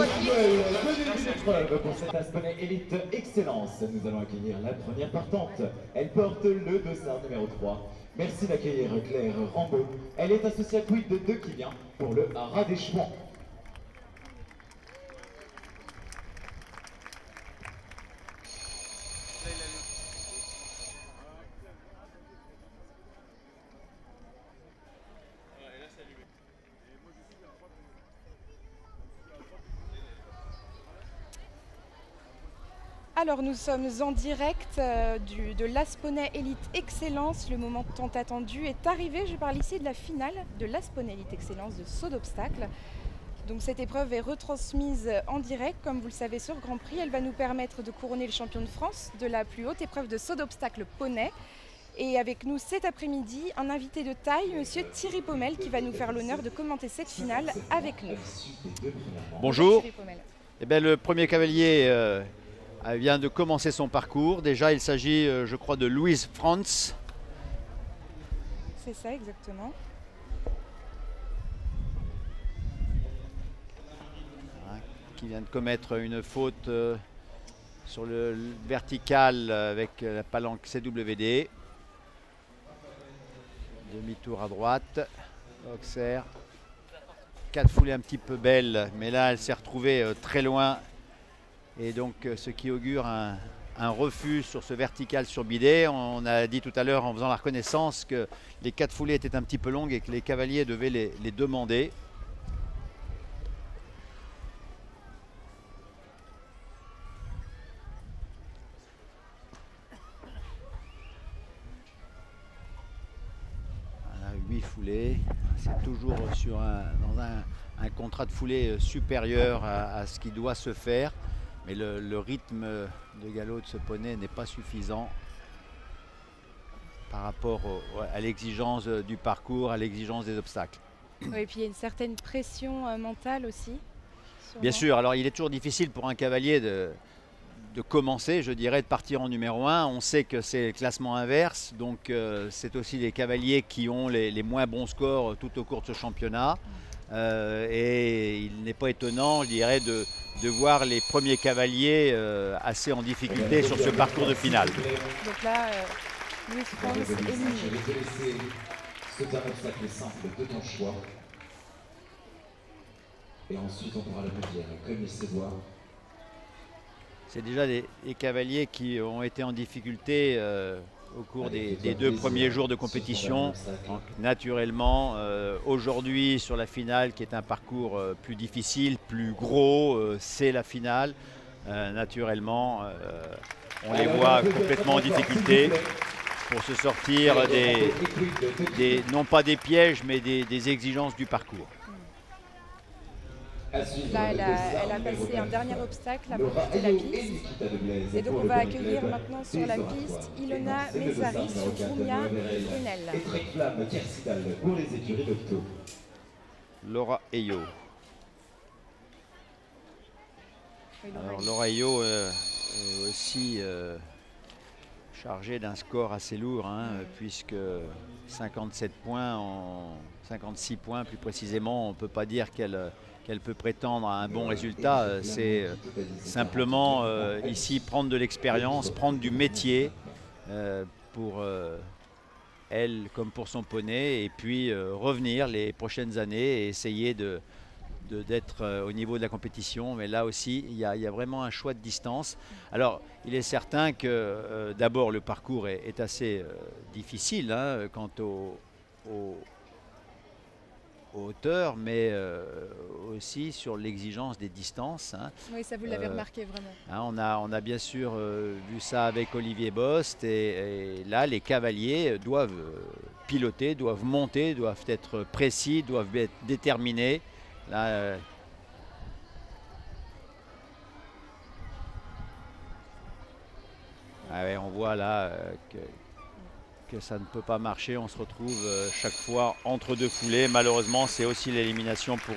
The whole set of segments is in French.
Duel de l'épreuve pour cette Asponais Elite Excellence. Nous allons accueillir la première partante. Elle porte le dossard numéro 3. Merci d'accueillir Claire Rambaud. Elle est associée à Quid de qui vient pour le rattachement. Alors nous sommes en direct de l'Asponais Elite Excellence. Le moment tant attendu est arrivé. Je parle ici de la finale de l'Asponais Elite Excellence de saut d'obstacle. Donc cette épreuve est retransmise en direct, comme vous le savez, sur Grand Prix. Elle va nous permettre de couronner le champion de France de la plus haute épreuve de saut d'obstacle poney. Et avec nous cet après-midi, un invité de taille, monsieur Thierry Pommel, qui va nous faire l'honneur de commenter cette finale avec nous. Bonjour. Eh bien, le premier cavalier vient de commencer son parcours. Déjà, il s'agit, je crois, de Louise Franz. C'est ça, exactement. Qui vient de commettre une faute sur le vertical avec la palanque CWD. Demi-tour à droite. Auxerre. 4 foulées un petit peu belles, mais là, elle s'est retrouvée très loin. Et donc, ce qui augure un refus sur ce vertical sur bidet. On a dit tout à l'heure, en faisant la reconnaissance, que les 4 foulées étaient un petit peu longues et que les cavaliers devaient les demander. Voilà, 8 foulées. C'est toujours dans un contrat de foulée supérieur à ce qui doit se faire. Mais le rythme de galop de ce poney n'est pas suffisant par rapport à l'exigence du parcours, à l'exigence des obstacles. Oui, et puis il y a une certaine pression mentale aussi. Bien sûr, alors il est toujours difficile pour un cavalier de commencer, je dirais, de partir en numéro 1. On sait que c'est le classement inverse, donc c'est aussi les cavaliers qui ont les moins bons scores tout au cours de ce championnat. Et il n'est pas étonnant, je dirais, de voir les premiers cavaliers assez en difficulté sur ce parcours de finale. Donc là, Louis France est éliminé. C'est un obstacle simple de ton choix. Et ensuite, on pourra le dire comme il se doit. C'est déjà les cavaliers qui ont été en difficulté au cours des 2 premiers jours de compétition. Donc, naturellement, aujourd'hui sur la finale, qui est un parcours plus difficile, plus gros, c'est la finale. Naturellement, on les voit complètement en difficulté pour se sortir non pas des pièges, mais des exigences du parcours. Là, elle a passé un dernier obstacle avant de quitter la piste. Et donc, on va accueillir maintenant sur la piste Ilona Mézari sur Boumia Brunel. Laura Eyo. Alors, Laura Eyo est aussi chargée d'un score assez lourd, hein, puisque 57 points, 56 points plus précisément, on ne peut pas dire qu'elle peut prétendre à un bon résultat. C'est simplement ici prendre de l'expérience, prendre du métier pour elle comme pour son poney, et puis revenir les prochaines années et essayer d'être au niveau de la compétition. Mais là aussi, il y a vraiment un choix de distance. Alors, il est certain que d'abord le parcours est assez difficile, hein, quant aux hauteur, mais aussi sur l'exigence des distances. Hein. Oui, ça vous l'avez remarqué vraiment. Hein, on a bien sûr vu ça avec Olivier Bost, et là les cavaliers doivent piloter, doivent monter, doivent être précis, doivent être déterminés. Là, ouais, on voit là que ça ne peut pas marcher. On se retrouve chaque fois entre 2 foulées. Malheureusement, c'est aussi l'élimination pour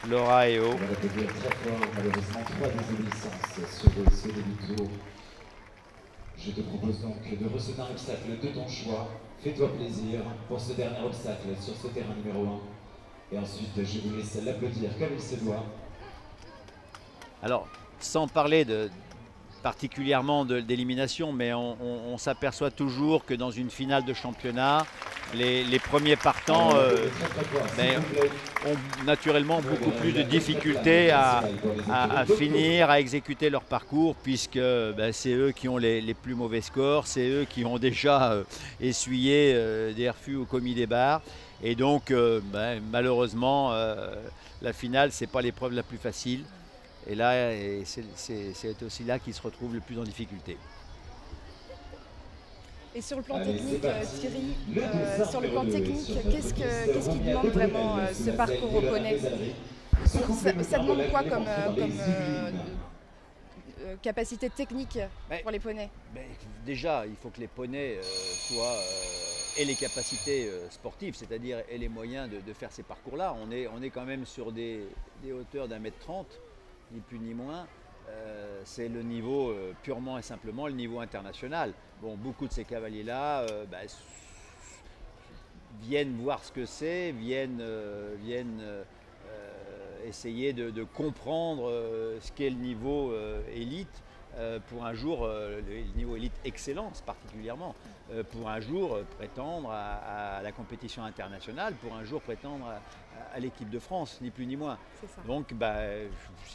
Laura Eyo. On va l'accueillir très fort, malheureusement 3 désobéissances sur ce demi-tour. Je te propose donc de recevoir un obstacle de ton choix. Fais-toi plaisir pour ce dernier obstacle sur ce terrain numéro 1. Et ensuite, je vous laisse l'applaudir comme il se doit. Alors, sans parler particulièrement d'élimination, mais on s'aperçoit toujours que dans une finale de championnat, les premiers partants ont naturellement beaucoup plus de difficultés à finir, à exécuter leur parcours, puisque c'est eux qui ont les plus mauvais scores, c'est eux qui ont déjà essuyé des refus au commis des barres. Et donc, malheureusement, la finale, ce n'est pas l'épreuve la plus facile. Et là, c'est aussi là qu'ils se retrouvent le plus en difficulté. Et sur le plan technique, Thierry, sur le plan technique, qu'est-ce qui demande vraiment ce parcours au poney? Ça demande quoi comme capacité technique pour les poneys? Déjà, il faut que les poneys aient les capacités sportives, c'est-à-dire aient les moyens de faire ces parcours-là. On est quand même sur des hauteurs d'1,30 m, ni plus ni moins. C'est le niveau purement et simplement le niveau international. Bon, beaucoup de ces cavaliers-là viennent voir ce que c'est, viennent essayer de comprendre ce qu'est le niveau élite pour un jour, le niveau élite excellence particulièrement, pour un jour prétendre à la compétition internationale, pour un jour prétendre à l'équipe de France, ni plus ni moins. Donc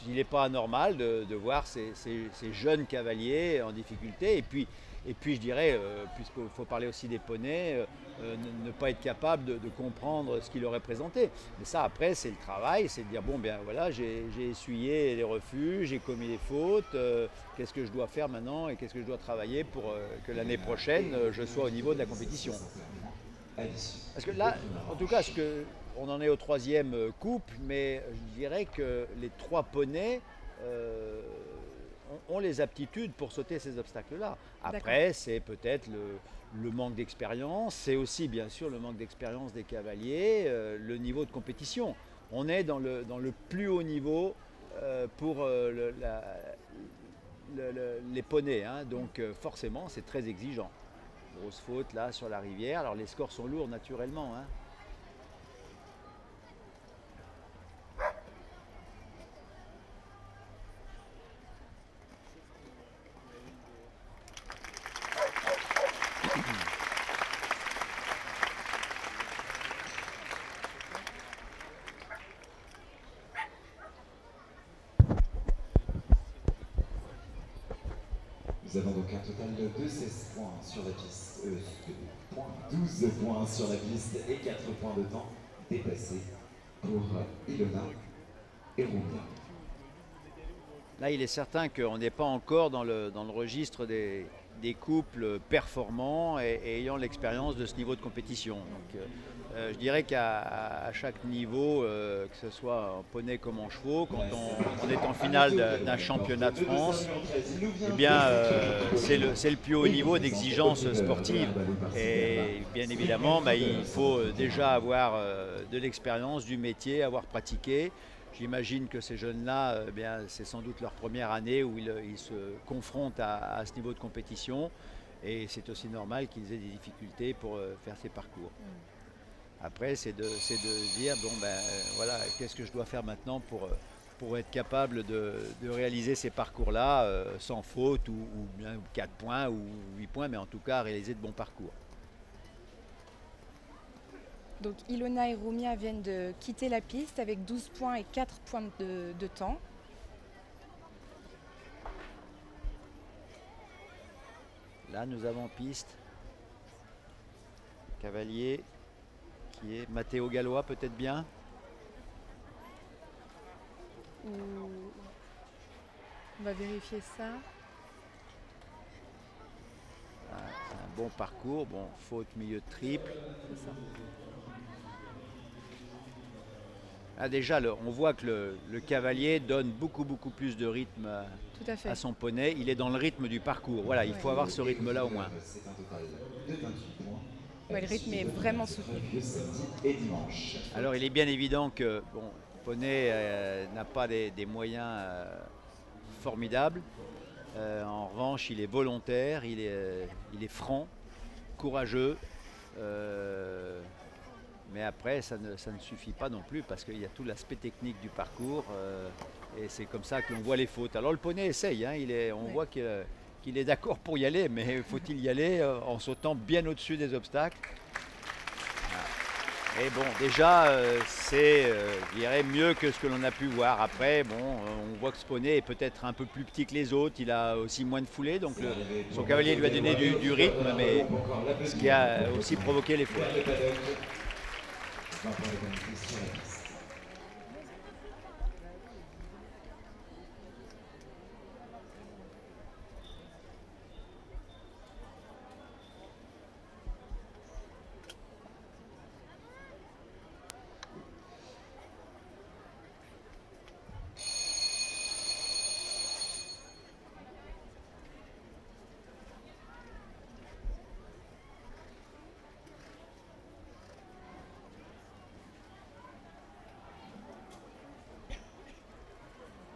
il n'est pas anormal de voir ces jeunes cavaliers en difficulté. Et puis je dirais, puisqu'il faut parler aussi des poneys, ne pas être capable de comprendre ce qu'ils auraient présenté. Mais ça, après, c'est le travail, c'est de dire, bon, voilà, j'ai essuyé les refus, j'ai commis les fautes, qu'est-ce que je dois faire maintenant et qu'est-ce que je dois travailler pour que l'année prochaine, je sois au niveau de la compétition. Parce que là, en tout cas, on en est au 3e couple, mais je dirais que les 3 poneys ont les aptitudes pour sauter ces obstacles-là. Après, c'est peut-être le manque d'expérience, c'est aussi bien sûr le manque d'expérience des cavaliers, le niveau de compétition. On est dans le plus haut niveau pour les poneys, hein, donc forcément c'est très exigeant. Grosse faute là sur la rivière, alors les scores sont lourds naturellement, hein. Nous avons donc un total de 16 points sur la piste, 12 points sur la piste et 4 points de temps dépassés pour Ilona et Rumia. Là, il est certain qu'on n'est pas encore dans le registre des couples performants et ayant l'expérience de ce niveau de compétition. Donc, je dirais qu'à chaque niveau, que ce soit en poney comme en chevaux, quand on est en finale d'un championnat de France, eh bien, c'est le plus haut niveau d'exigence sportive. Et bien évidemment, il faut déjà avoir de l'expérience, du métier, avoir pratiqué. J'imagine que ces jeunes-là, c'est sans doute leur première année où ils se confrontent à ce niveau de compétition. Et c'est aussi normal qu'ils aient des difficultés pour faire ces parcours. Après, c'est de dire, voilà, qu'est-ce que je dois faire maintenant pour être capable de réaliser ces parcours-là sans faute ou bien 4 points ou 8 points, mais en tout cas réaliser de bons parcours. Donc Ilona et Rumia viennent de quitter la piste avec 12 points et 4 points de temps. Là, nous avons en piste cavalier qui est Matteo Gallois, peut-être bien. On va vérifier ça. C'est un bon parcours, bon, faute milieu de triple. Déjà, on voit que le cavalier donne beaucoup plus de rythme à son poney. Il est dans le rythme du parcours. Voilà, il faut avoir ce rythme-là au moins. Le rythme est vraiment soutenu. Alors, il est bien évident que le poney n'a pas des moyens formidables. En revanche, il est volontaire, il est franc, courageux. Mais après, ça ne suffit pas non plus parce qu'il y a tout l'aspect technique du parcours et c'est comme ça que l'on voit les fautes. Alors le poney essaye, hein, on voit qu'il est d'accord pour y aller, mais faut-il y aller en sautant bien au-dessus des obstacles? Et bon, déjà, c'est, je dirais, mieux que ce que l'on a pu voir. Après, bon, on voit que ce poney est peut-être un peu plus petit que les autres. Il a aussi moins de foulée, donc son cavalier lui a donné du rythme, mais ce qui a aussi provoqué les fautes.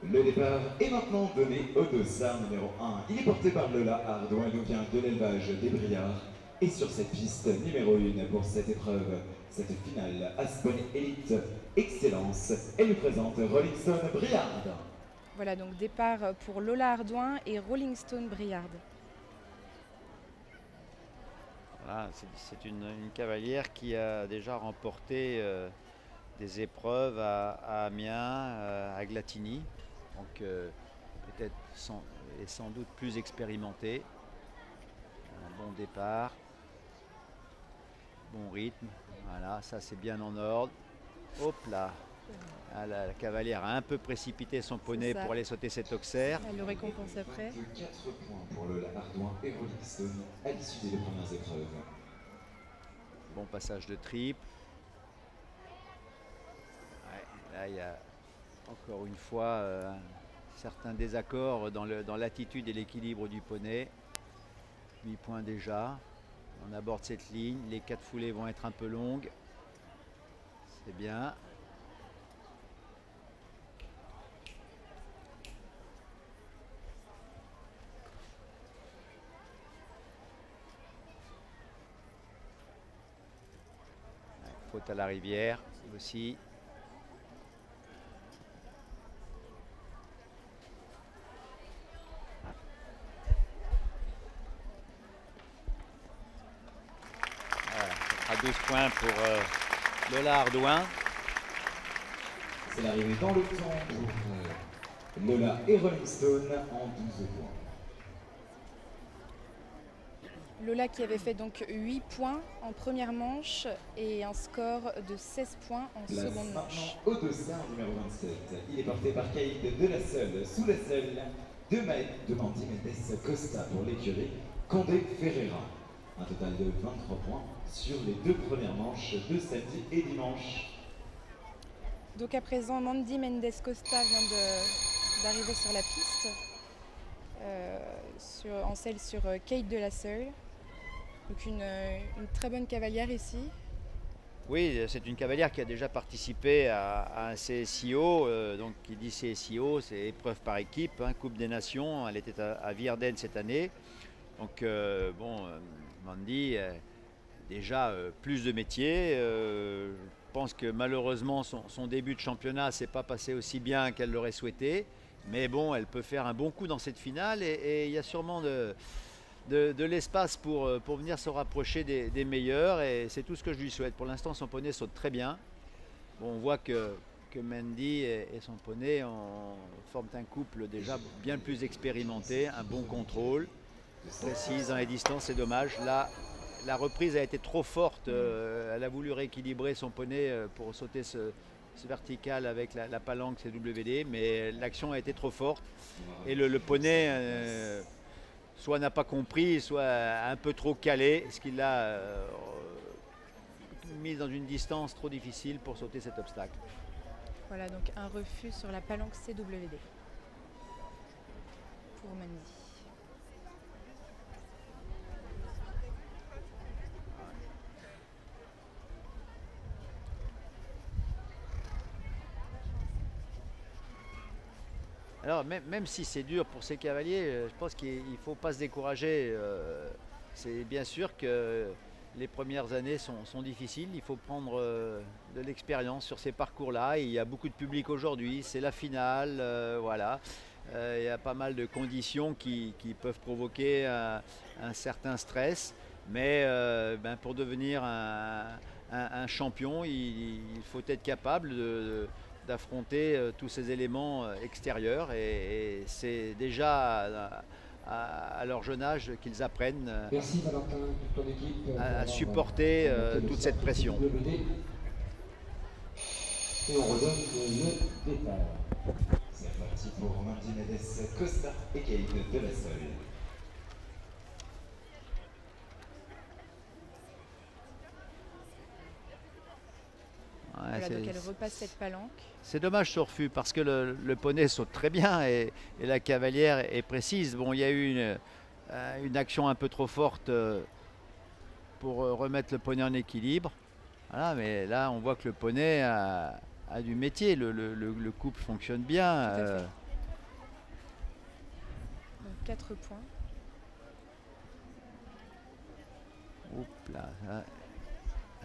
Le départ est maintenant donné au dossard numéro 1. Il est porté par Lola Ardouin, il nous vient de l'élevage des Briards. Et sur cette piste numéro 1 pour cette épreuve, cette finale Aspen Elite Excellence, elle nous présente Rolling Stone Briard. Voilà, donc départ pour Lola Ardouin et Rolling Stone Briard. Voilà, c'est une cavalière qui a déjà remporté des épreuves à Amiens, à Glatigny. Donc peut-être est sans doute plus expérimenté. Un bon départ, bon rythme. Voilà, ça c'est bien en ordre. Hop là, ah, la cavalière a un peu précipité son poney pour aller sauter cet auxerre. Elle le récompense après. 4 points pour Lola Ardouin et Rolling Stone à l'issue des premières épreuves. Bon passage de triple. Ouais, là il y a encore une fois certains désaccords dans l'attitude et l'équilibre du poney. 8 points déjà. On aborde cette ligne. Les 4 foulées vont être un peu longues. C'est bien. Faute à la rivière aussi. À 12 points pour Lola Ardouin. C'est l'arrivée dans le temps pour Lola et Rolling Stone en 12 points. Lola qui avait fait donc 8 points en première manche et un score de 16 points en seconde manche. Au dossard numéro 27, il est porté par Caïd de la Seule, sous la Seule, de Mandy Mendes Costa pour l'écurie Condé Ferreira. Un total de 23 points sur les 2 premières manches de samedi et dimanche. Donc à présent, Mandy Mendes Costa vient d'arriver sur la piste, en selle sur Kate de la Seule. Donc une très bonne cavalière ici. Oui, c'est une cavalière qui a déjà participé à un CSIO. Donc qui dit CSIO, c'est épreuve par équipe, hein, Coupe des Nations. Elle était à Vierden cette année. Donc bon, Mandy, déjà plus de métier. Je pense que malheureusement son début de championnat ne s'est pas passé aussi bien qu'elle l'aurait souhaité. Mais bon, elle peut faire un bon coup dans cette finale et il y a sûrement de l'espace pour venir se rapprocher des meilleurs. Et c'est tout ce que je lui souhaite. Pour l'instant, son poney saute très bien. Bon, on voit que Mandy et son poney forment un couple déjà bien plus expérimenté, un bon contrôle, précise dans les distances, c'est dommage. Là, la reprise a été trop forte. Elle a voulu rééquilibrer son poney pour sauter ce vertical avec la palanque CWD, mais l'action a été trop forte et le poney soit n'a pas compris, soit un peu trop calé, ce qui l'a mis dans une distance trop difficile pour sauter cet obstacle. Voilà, donc un refus sur la palanque CWD pour Mandy. Alors même si c'est dur pour ces cavaliers, je pense qu'il ne faut pas se décourager. C'est bien sûr qu'il les premières années sont difficiles. Il faut prendre de l'expérience sur ces parcours-là. Il y a beaucoup de public aujourd'hui. C'est la finale, voilà. Il y a pas mal de conditions qui peuvent provoquer un certain stress. Mais pour devenir un champion, il faut être capable d'affronter tous ces éléments extérieurs. Et c'est déjà à leur jeune âge qu'ils apprennent à supporter toute cette pression. Et on redonne le départ. C'est parti pour Martínez, Costa et Kate de la Sole. Ouais, voilà, donc elle repasse cette palanque. C'est dommage ce refus parce que le poney saute très bien et la cavalière est précise. Bon, il y a eu une action un peu trop forte pour remettre le poney en équilibre. Voilà, mais là, on voit que le poney a du métier. Le couple fonctionne bien. Donc 4 points. Oups là.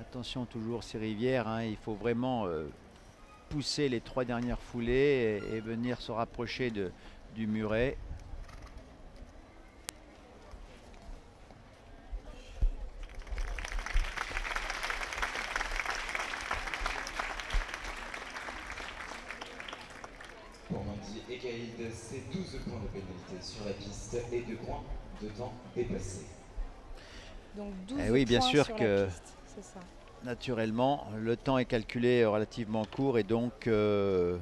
Attention toujours ces rivières, hein, il faut vraiment pousser les 3 dernières foulées et venir se rapprocher du muret. Pour Mandy et Caïd, c'est 12 points de pénalité sur la piste et 2 points de temps dépassé. Donc 12 oui, bien points sûr sur que la piste, c'est ça. Naturellement, le temps est calculé relativement court et donc... Et je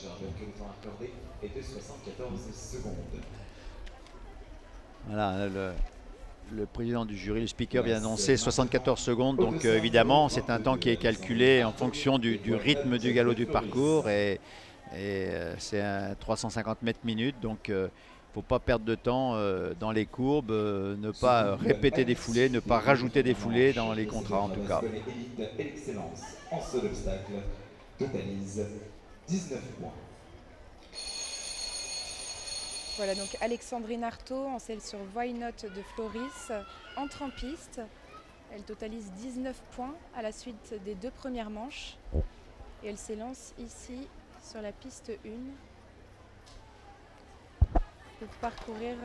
rappelle que le temps accordé est de 74 secondes. Voilà, le président du jury, le speaker, vient d'annoncer 74 secondes. Donc évidemment, c'est un temps qui est calculé en fonction du rythme du galop du parcours. Et c'est un 350 mètres minutes. Donc il ne faut pas perdre de temps dans les courbes, ne pas répéter des foulées, ne pas rajouter des foulées dans les contrats en tout cas. Élite et l'excellence en saut d'obstacle totalise 19 points. Voilà, donc Alexandrine Artaud, en selle sur Why Not de Floris, entre en piste. Elle totalise 19 points à la suite des 2 premières manches. Et elle s'élance ici sur la piste 1 pour parcourir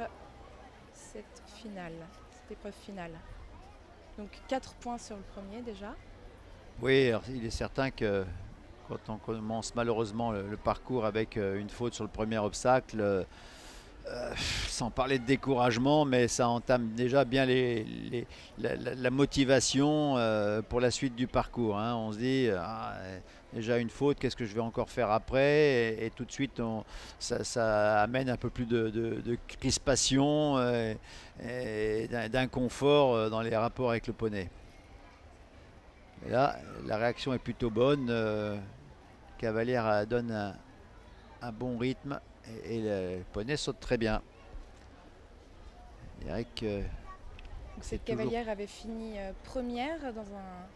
cette épreuve finale. Donc 4 points sur le premier déjà. Oui, alors, il est certain que quand on commence malheureusement le parcours avec une faute sur le premier obstacle, sans parler de découragement, mais ça entame déjà bien la motivation pour la suite du parcours. Hein. On se dit, déjà une faute, qu'est-ce que je vais encore faire après? Et tout de suite, ça amène un peu plus de crispation et d'inconfort dans les rapports avec le poney. Et là, la réaction est plutôt bonne. Cavalière donne un bon rythme. Et le poney saute très bien. Cette cavalière avait fini première dans un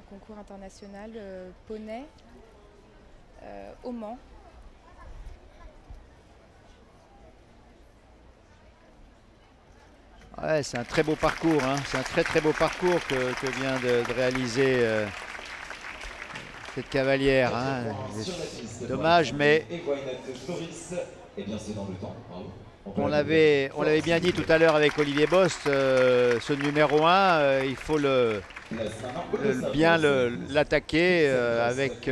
concours international poney au Mans. Ouais, c'est un très beau parcours. Hein. C'est un très beau parcours que vient de réaliser cette cavalière. Hein. Dommage, mais on l'avait bien dit tout à l'heure avec Olivier Bost, ce numéro 1, il faut bien l'attaquer avec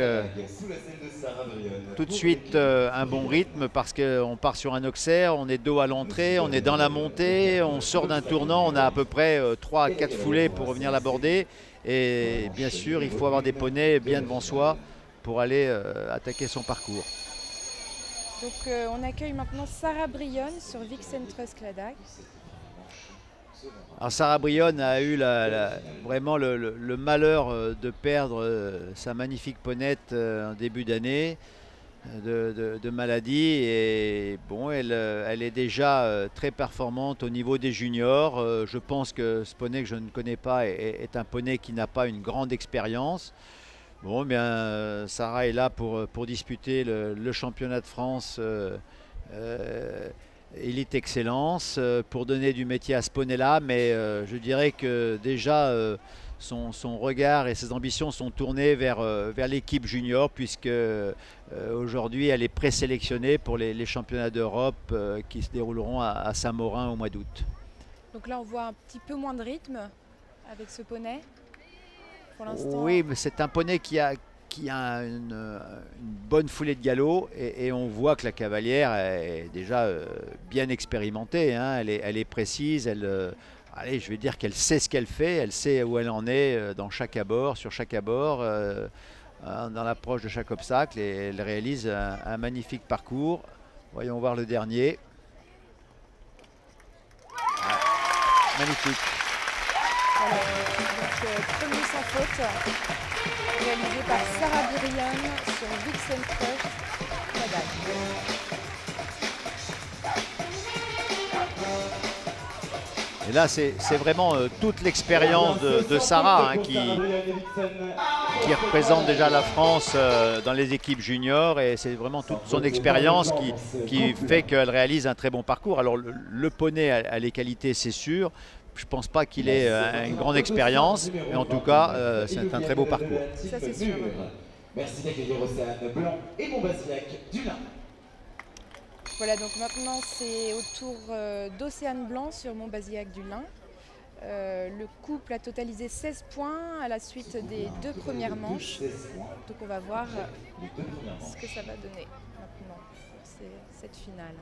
tout de suite un bon rythme parce qu'on part sur un auxerre, on est dos à l'entrée, on est dans la montée, on sort d'un tournant, on a à peu près 3 à 4 foulées pour revenir l'aborder. Et bien sûr, il faut avoir des poneys bien devant soi pour aller attaquer son parcours. Donc on accueille maintenant Sarah Brionne sur Vixen Trust Cladac. Alors Sarah Brionne a eu vraiment le malheur de perdre sa magnifique ponette en début d'année de maladie. Et bon, elle est déjà très performante au niveau des juniors. Je pense que ce poney que je ne connais pas est un poney qui n'a pas une grande expérience. Bon, bien, Sarah est là pour disputer le championnat de France Elite Excellence pour donner du métier à ce poney-là, mais je dirais que déjà son regard et ses ambitions sont tournés vers l'équipe junior, puisque aujourd'hui elle est présélectionnée pour les championnats d'Europe qui se dérouleront à Saint-Maurin au mois d'août. Donc là on voit un petit peu moins de rythme avec ce poney pour l'instant. Oui, mais c'est un poney qui a une bonne foulée de galop, et on voit que la cavalière est déjà bien expérimentée, hein. Elle est précise, allez, je vais dire qu'elle sait ce qu'elle fait, elle sait où elle en est dans chaque abord, sur chaque abord, dans l'approche de chaque obstacle, et elle réalise un magnifique parcours. Voyons voir le dernier. Ah, magnifique. Voilà, donc premier sans faute, réalisé par Sarah Birion sur Vixen Crush Madame. Et là, c'est vraiment toute l'expérience de Sarah, hein, qui représente déjà la France dans les équipes juniors, et c'est vraiment toute son expérience qui fait qu'elle réalise un très bon parcours. Alors le poney a les qualités, c'est sûr. Je ne pense pas qu'il ait une grande expérience, mais en tout cas, c'est un très beau parcours. Ça, c'est sûr. Merci d'accueillir Océane Blanc et Montbazillac du Lin. Voilà, donc maintenant c'est au tour d'Océane Blanc sur Montbazillac du Lin. Le couple a totalisé 16 points à la suite des 2 premières manches. Donc on va voir ce que ça va donner maintenant pour cette finale.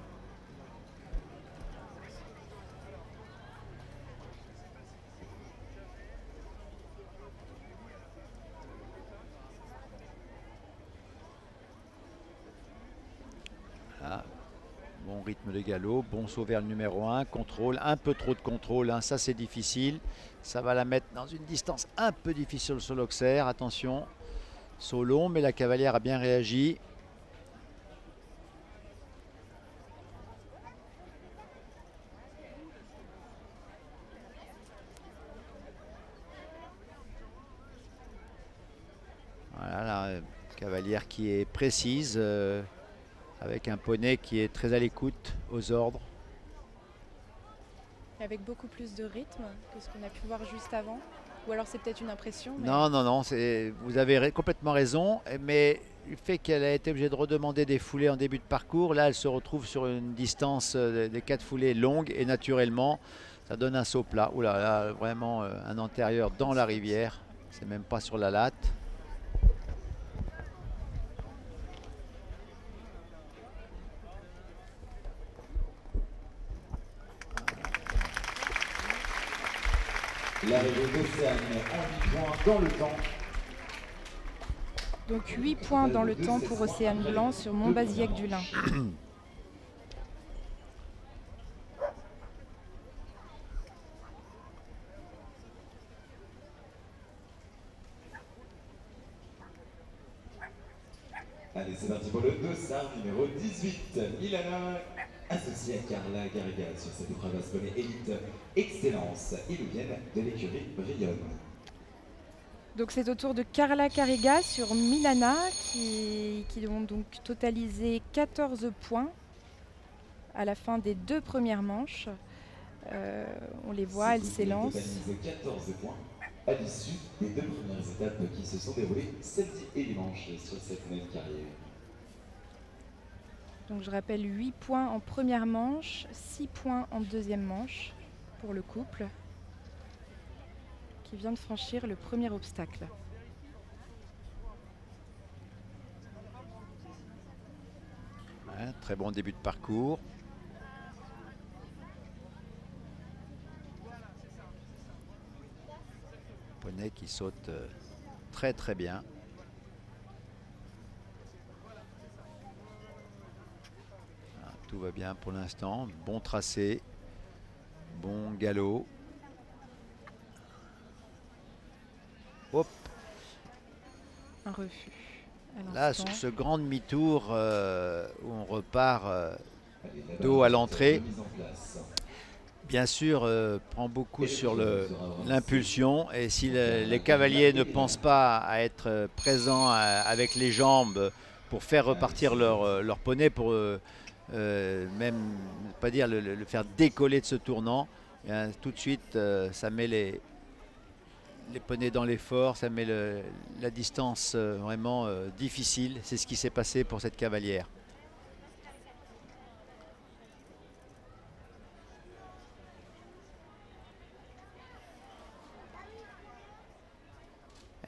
Ah, bon rythme de galop, bon saut vers le numéro 1, contrôle, un peu trop de contrôle, hein, ça c'est difficile. Ça va la mettre dans une distance un peu difficile sur l'Auxerre, attention. Saut long, mais la cavalière a bien réagi. Voilà, la cavalière qui est précise. Avec un poney qui est très à l'écoute, aux ordres. Avec beaucoup plus de rythme que ce qu'on a pu voir juste avant. Ou alors c'est peut-être une impression. Mais... Non, vous avez complètement raison. Mais le fait qu'elle a été obligée de redemander des foulées en début de parcours, là elle se retrouve sur une distance des 4 foulées longues, et naturellement ça donne un saut plat. Ouh là là, vraiment un antérieur dans la rivière. C'est même pas sur la latte. L'arrivée d'Océane en 8 points dans le temps. Donc 8 points dans le temps pour Océane Blanc sur Montbazillac du Lin. Allez, c'est parti pour le dossard numéro 18. Milana, associée à Carla Garriga sur cette épreuve Asponey Elite Excellence. Ils nous viennent de l'écurie Brionne. Donc c'est au tour de Carla Garriga sur Milana qui ont donc totalisé 14 points à la fin des 2 premières manches. On les voit, elles s'élancent. 14 points à l'issue des 2 premières étapes qui se sont déroulées samedi et dimanche sur cette même carrière. Donc je rappelle 8 points en première manche, 6 points en deuxième manche pour le couple qui vient de franchir le premier obstacle. Ouais, très bon début de parcours. Poney qui saute très très bien. Ah, tout va bien pour l'instant. Bon tracé, bon galop. Hop. Un refus. Là, sur ce grand demi-tour où on repart dos à l'entrée, bien sûr, prend beaucoup sur l'impulsion. Et si les cavaliers ne pensent pas à être présents avec les jambes pour faire repartir leur poney, pour même pas dire le faire décoller de ce tournant. Et, tout de suite, ça met les poneys dans l'effort, ça met la distance vraiment difficile. C'est ce qui s'est passé pour cette cavalière.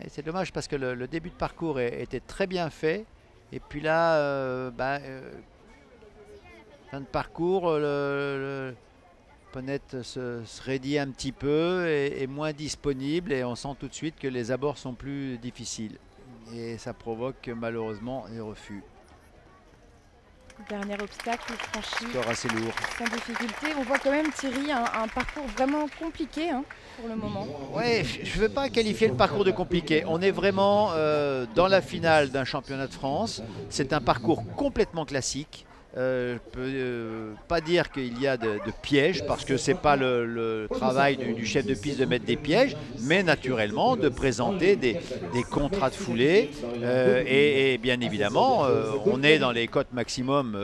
C'est dommage parce que le début de parcours était très bien fait. Et puis là, fin de parcours, le ponette se raidit un petit peu et est moins disponible. Et on sent tout de suite que les abords sont plus difficiles. Et ça provoque malheureusement des refus. Dernier obstacle franchi. Score assez lourd. Sans difficulté. On voit quand même Thierry un parcours vraiment compliqué pour le moment. Oui, je ne veux pas qualifier le parcours de compliqué. On est vraiment dans la finale d'un championnat de France. C'est un parcours complètement classique. Je ne peux pas dire qu'il y a de pièges parce que ce n'est pas le travail du chef de piste de mettre des pièges, mais naturellement de présenter des contrats de foulée et bien évidemment on est dans les cotes maximum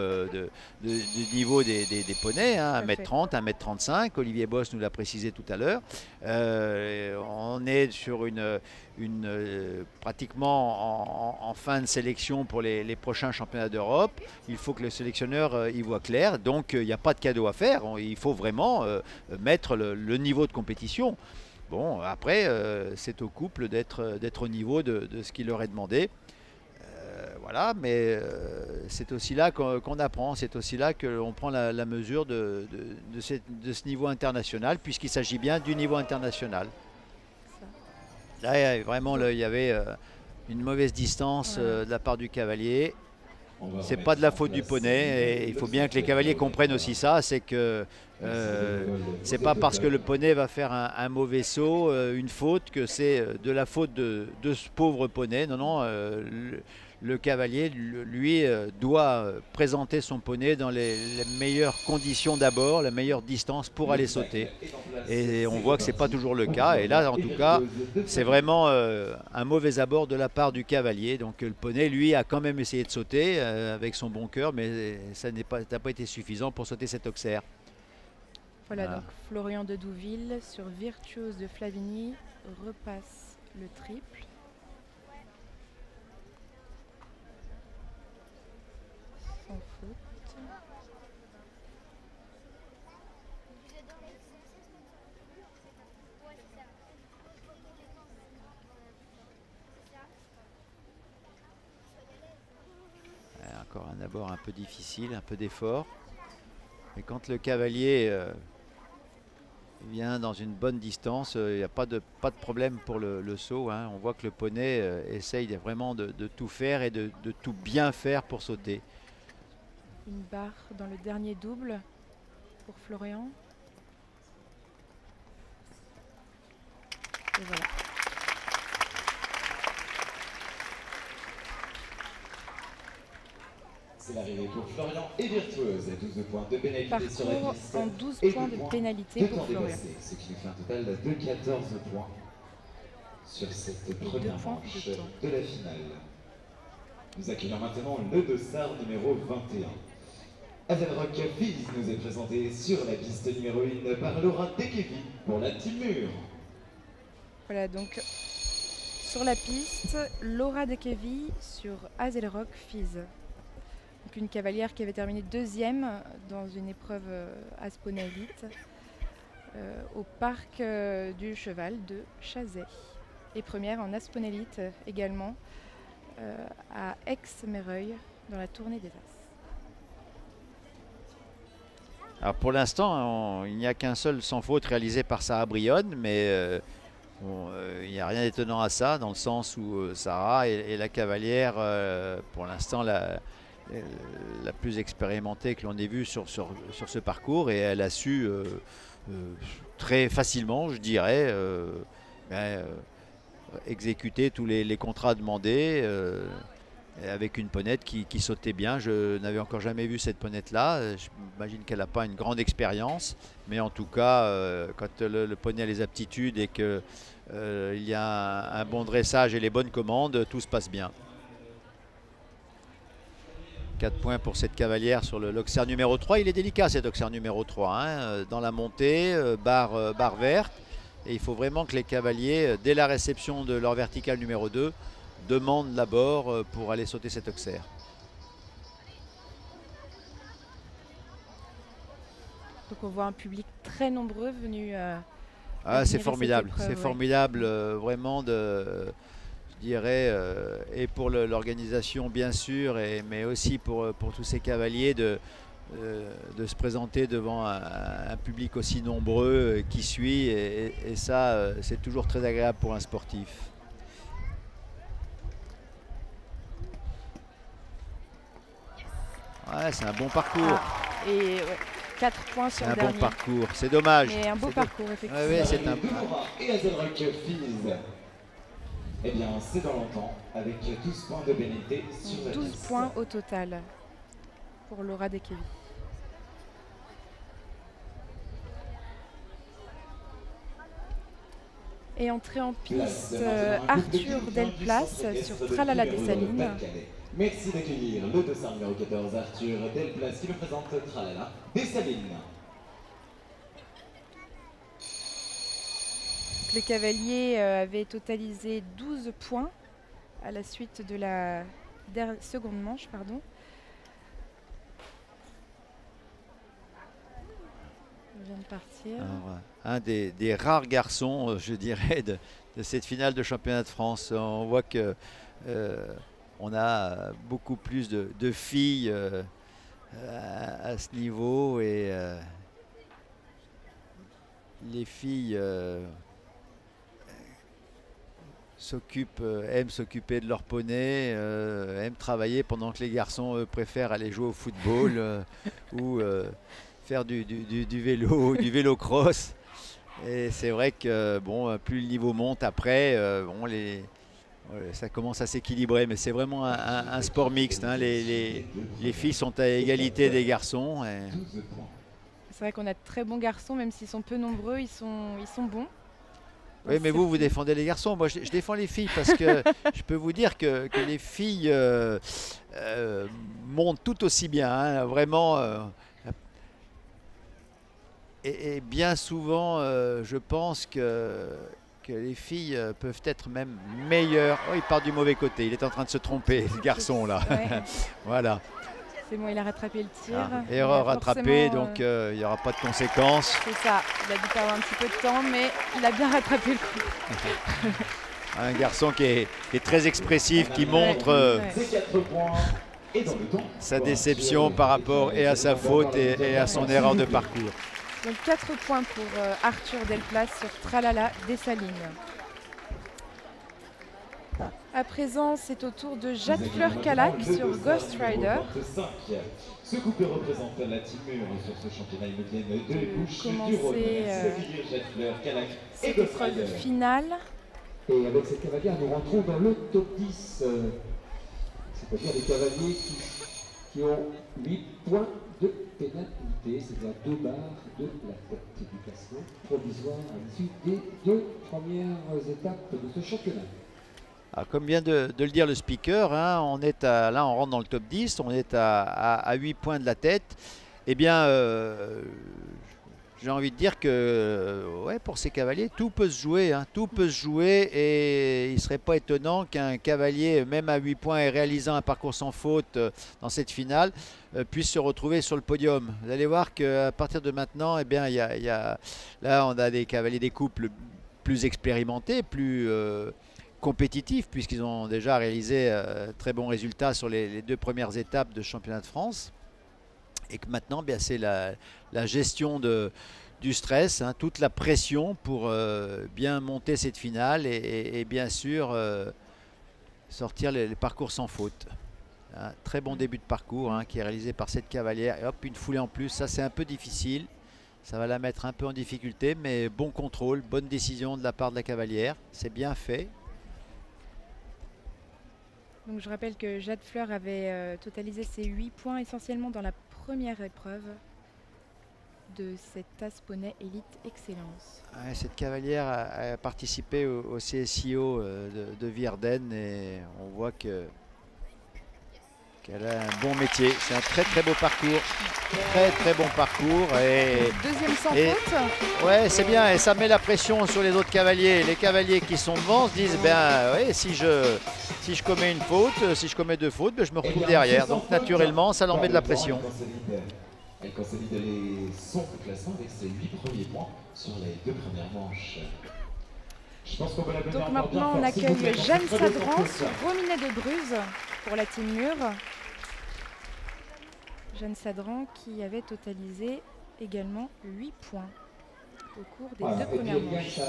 du niveau des poneys, 1m30, 1m35, Olivier Boss nous l'a précisé tout à l'heure. On est sur pratiquement en fin de sélection pour les prochains championnats d'Europe. Il faut que le sélectionneur y voit clair, donc il n'y a pas de cadeau à faire, il faut vraiment mettre le niveau de compétition. Bon, après, c'est au couple d'être au niveau de ce qui leur est demandé. Voilà, mais c'est aussi là qu'on apprend, c'est aussi là qu'on prend la mesure de ce niveau international, puisqu'il s'agit bien du niveau international. Là, vraiment, il y avait une mauvaise distance de la part du cavalier. C'est pas de la faute du poney. Et il faut bien que les cavaliers comprennent aussi ça. C'est que c'est pas parce que le poney va faire un mauvais saut, une faute, que c'est de la faute de ce pauvre poney. Non, non. Le cavalier, lui, doit présenter son poney dans les meilleures conditions d'abord, la meilleure distance pour aller sauter. Et on voit que ce n'est pas toujours le cas. Et là, en tout cas, c'est vraiment un mauvais abord de la part du cavalier. Donc le poney, lui, a quand même essayé de sauter avec son bon cœur, mais ça n'a pas été suffisant pour sauter cet auxerre. Voilà, donc Florian de Douville sur Virtuose de Flavigny repasse le triple. Sans faute. Encore un abord un peu difficile, un peu d'effort. Mais quand le cavalier vient dans une bonne distance, il n'y a pas de problème pour le saut. On voit que le poney essaye vraiment de tout faire et de tout bien faire pour sauter. Une barre dans le dernier double pour Florian. Et voilà. C'est l'arrivée pour Florian et Virtuose. 12 points de pénalité sur la piste. En 12 points de pénalité pour Florian. Ce qui nous fait un total de 14 points sur cette première manche de la finale. Nous accueillons maintenant le dossard numéro 21. Azelrock Fils nous est présenté sur la piste numéro 1 par Laura Dekevi pour la Team Mur. Voilà, donc sur la piste, Laura Dekevi sur Azelrock Fils. Donc une cavalière qui avait terminé deuxième dans une épreuve Asponey Elite au parc du cheval de Chazay. Et première en Asponey Elite également à Aix-Mereuil dans la Tournée des As. Alors pour l'instant, il n'y a qu'un seul sans faute réalisé par Sarah Brionne, mais il n'y a rien d'étonnant à ça, dans le sens où Sarah est la cavalière, pour l'instant, la plus expérimentée que l'on ait vue sur ce parcours, et elle a su très facilement, je dirais, exécuter tous les contrats demandés. Avec une ponette qui sautait bien. Je n'avais encore jamais vu cette ponette-là. J'imagine qu'elle n'a pas une grande expérience, mais en tout cas, quand le poney a les aptitudes et qu'il y a un bon dressage et les bonnes commandes, tout se passe bien. 4 points pour cette cavalière sur l'Auxerre numéro 3. Il est délicat cet Auxerre numéro 3, hein, dans la montée, barre verte. Et il faut vraiment que les cavaliers, dès la réception de leur verticale numéro 2, demandent l'abord pour aller sauter cet Auxerre. Donc on voit un public très nombreux venu. C'est formidable, c'est formidable vraiment de, je dirais, et pour l'organisation bien sûr, mais aussi pour tous ces cavaliers de se présenter devant un public aussi nombreux qui suit, et ça c'est toujours très agréable pour un sportif. Ouais, c'est un bon parcours. Et ouais, 4 points sur le dernier. Un bon parcours, c'est dommage. Mais un beau parcours, effectivement. Ouais, c'est un et Hazelrock Fils. Eh bien, c'est dans longtemps, avec 12 points de pénalité sur la 12 points au total pour Laura Dekevi. Et entrée en piste, Arthur Delplace sur Tralala Dessalines. Merci d'accueillir le dossard numéro 14, Arthur Delplace, qui nous présente Tralala Dessalines. Le cavalier avait totalisé 12 points à la suite de la seconde manche. Pardon. Il vient de partir. Alors, un des rares garçons, je dirais, de cette finale de championnat de France. On voit que on a beaucoup plus de filles à ce niveau, et les filles aiment s'occuper de leur poney, aiment travailler, pendant que les garçons préfèrent aller jouer au football ou faire du vélo, du vélo-cross. Et c'est vrai que bon, plus le niveau monte après, bon, ça commence à s'équilibrer, mais c'est vraiment un sport mixte, hein. Les filles sont à égalité des garçons. C'est vrai qu'on a de très bons garçons, même s'ils sont peu nombreux, ils sont bons. Oui, mais vous défendez les garçons. Moi, je défends les filles, parce que je peux vous dire que les filles montent tout aussi bien, hein, vraiment. Et bien souvent, je pense que les filles peuvent être même meilleures. Oh, il part du mauvais côté. Il est en train de se tromper, ce garçon-là. Ouais. Voilà. C'est bon, il a rattrapé le tir. Erreur rattrapée, donc il n'y aura pas de conséquences. C'est ça. Il a dû perdre un petit peu de temps, mais il a bien rattrapé le coup. Un garçon qui est très expressif, qui montre sa déception par rapport et à sa faute et à son erreur de parcours. Donc 4 points pour Arthur Delplace sur Tralala Dessalines. À présent, c'est au tour de Jade Fleur-Calac sur Ghost Rider. Ce couple représente la team mûre sur ce championnat. Ils viennent de bouche du Rhône. Jade Fleur-Calac et Ghost Rider finale. Et avec cette cavalière, nous rentrons dans le top 10. C'est-à-dire des cavaliers qui ont 8 points de pénalité, c'est-à-dire 2 barres de la tête du classement provisoire à l'issue des 2 premières étapes de ce championnat. Alors, comme vient de le dire le speaker, hein, là on rentre dans le top 10, on est à 8 points de la tête. Eh bien, j'ai envie de dire que ouais, pour ces cavaliers, tout peut se jouer, hein, tout peut se jouer, et il ne serait pas étonnant qu'un cavalier, même à 8 points et réalisant un parcours sans faute dans cette finale, puisse se retrouver sur le podium. Vous allez voir qu'à partir de maintenant, eh bien, là on a des cavaliers, des couples plus expérimentés, plus compétitifs, puisqu'ils ont déjà réalisé très bons résultats sur les 2 premières étapes de championnat de France. Et que maintenant, c'est la gestion du stress, hein, toute la pression pour bien monter cette finale et bien sûr sortir les parcours sans faute. Un très bon début de parcours, hein, qui est réalisé par cette cavalière. Et hop, une foulée en plus, ça c'est un peu difficile. Ça va la mettre un peu en difficulté, mais bon contrôle, bonne décision de la part de la cavalière. C'est bien fait. Donc je rappelle que Jade Fleur avait totalisé ses 8 points essentiellement dans la première épreuve de cette As Poney Elite Excellence. Ouais, cette cavalière a participé au CSIO de Vierden, et on voit qu'elle qu'elle a un bon métier. C'est un très très beau parcours. Très bon parcours. Deuxième sans faute. Ouais, c'est bien. Et ça met la pression sur les autres cavaliers. Les cavaliers qui sont devant se disent, ben ouais, si je commets une faute, si je commets 2 fautes, ben, je me retrouve derrière. Donc naturellement, ça leur met de la pression. Elle consolide son classement avec ses 8 premiers points sur les 2 premières manches. Donc maintenant, on accueille Jeanne Sadran sur Rominet de Bruz pour la team mur. Jeanne Sadran qui avait totalisé également 8 points au cours des 2 premières manches.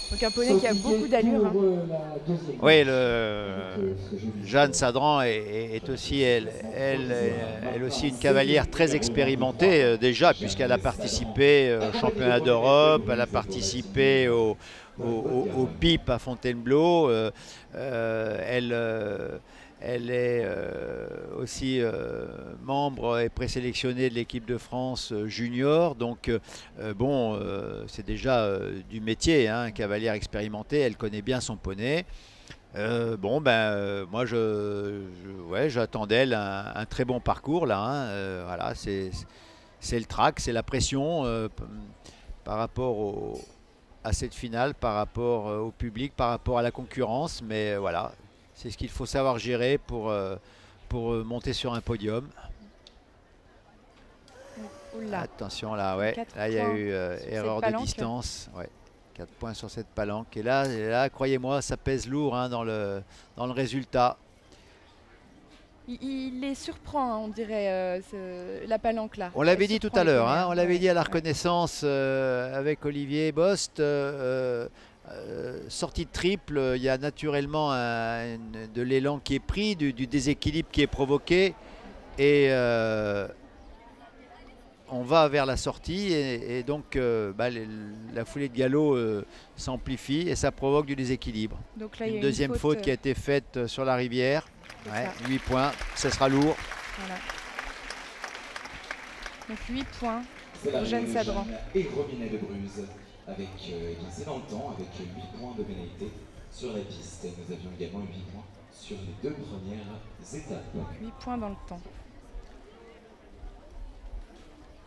Donc un poney qui a beaucoup d'allure. Oui, Jeanne Sadran est aussi, elle aussi une cavalière très expérimentée déjà, puisqu'elle a participé au championnat d'Europe, elle a participé au PIP à Fontainebleau. Elle est aussi membre et présélectionnée de l'équipe de France junior. Donc bon, c'est déjà du métier, hein, cavalière expérimentée, elle connaît bien son poney. Bon, ben, moi, ouais, j'attends d'elle un très bon parcours là. Hein. Voilà, c'est le track, c'est la pression par rapport à cette finale, par rapport au public, par rapport à la concurrence. Mais voilà, c'est ce qu'il faut savoir gérer pour monter sur un podium. Oula. Attention là, ouais. Là, il y a eu erreur de distance. Ouais. 4 points sur cette palanque. Et là croyez-moi, ça pèse lourd hein, dans le résultat. Il les surprend, hein, on dirait, la palanque là. On l'avait dit tout à l'heure, hein, on l'avait dit à la reconnaissance avec Olivier Bost. Sortie de triple, il y a naturellement de l'élan qui est pris, du déséquilibre qui est provoqué. Et on va vers la sortie et donc la foulée de galop s'amplifie et ça provoque du déséquilibre. Donc là, une deuxième faute qui a été faite sur la rivière. Ouais, 8 points, ça sera lourd. Voilà. Donc 8 points pour Jeanne Sadran. Et Rominet de Bruz avec glissé dans le temps avec 8 points de pénalité sur la piste. Nous avions également 8 points sur les 2 premières étapes. Donc 8 points dans le temps.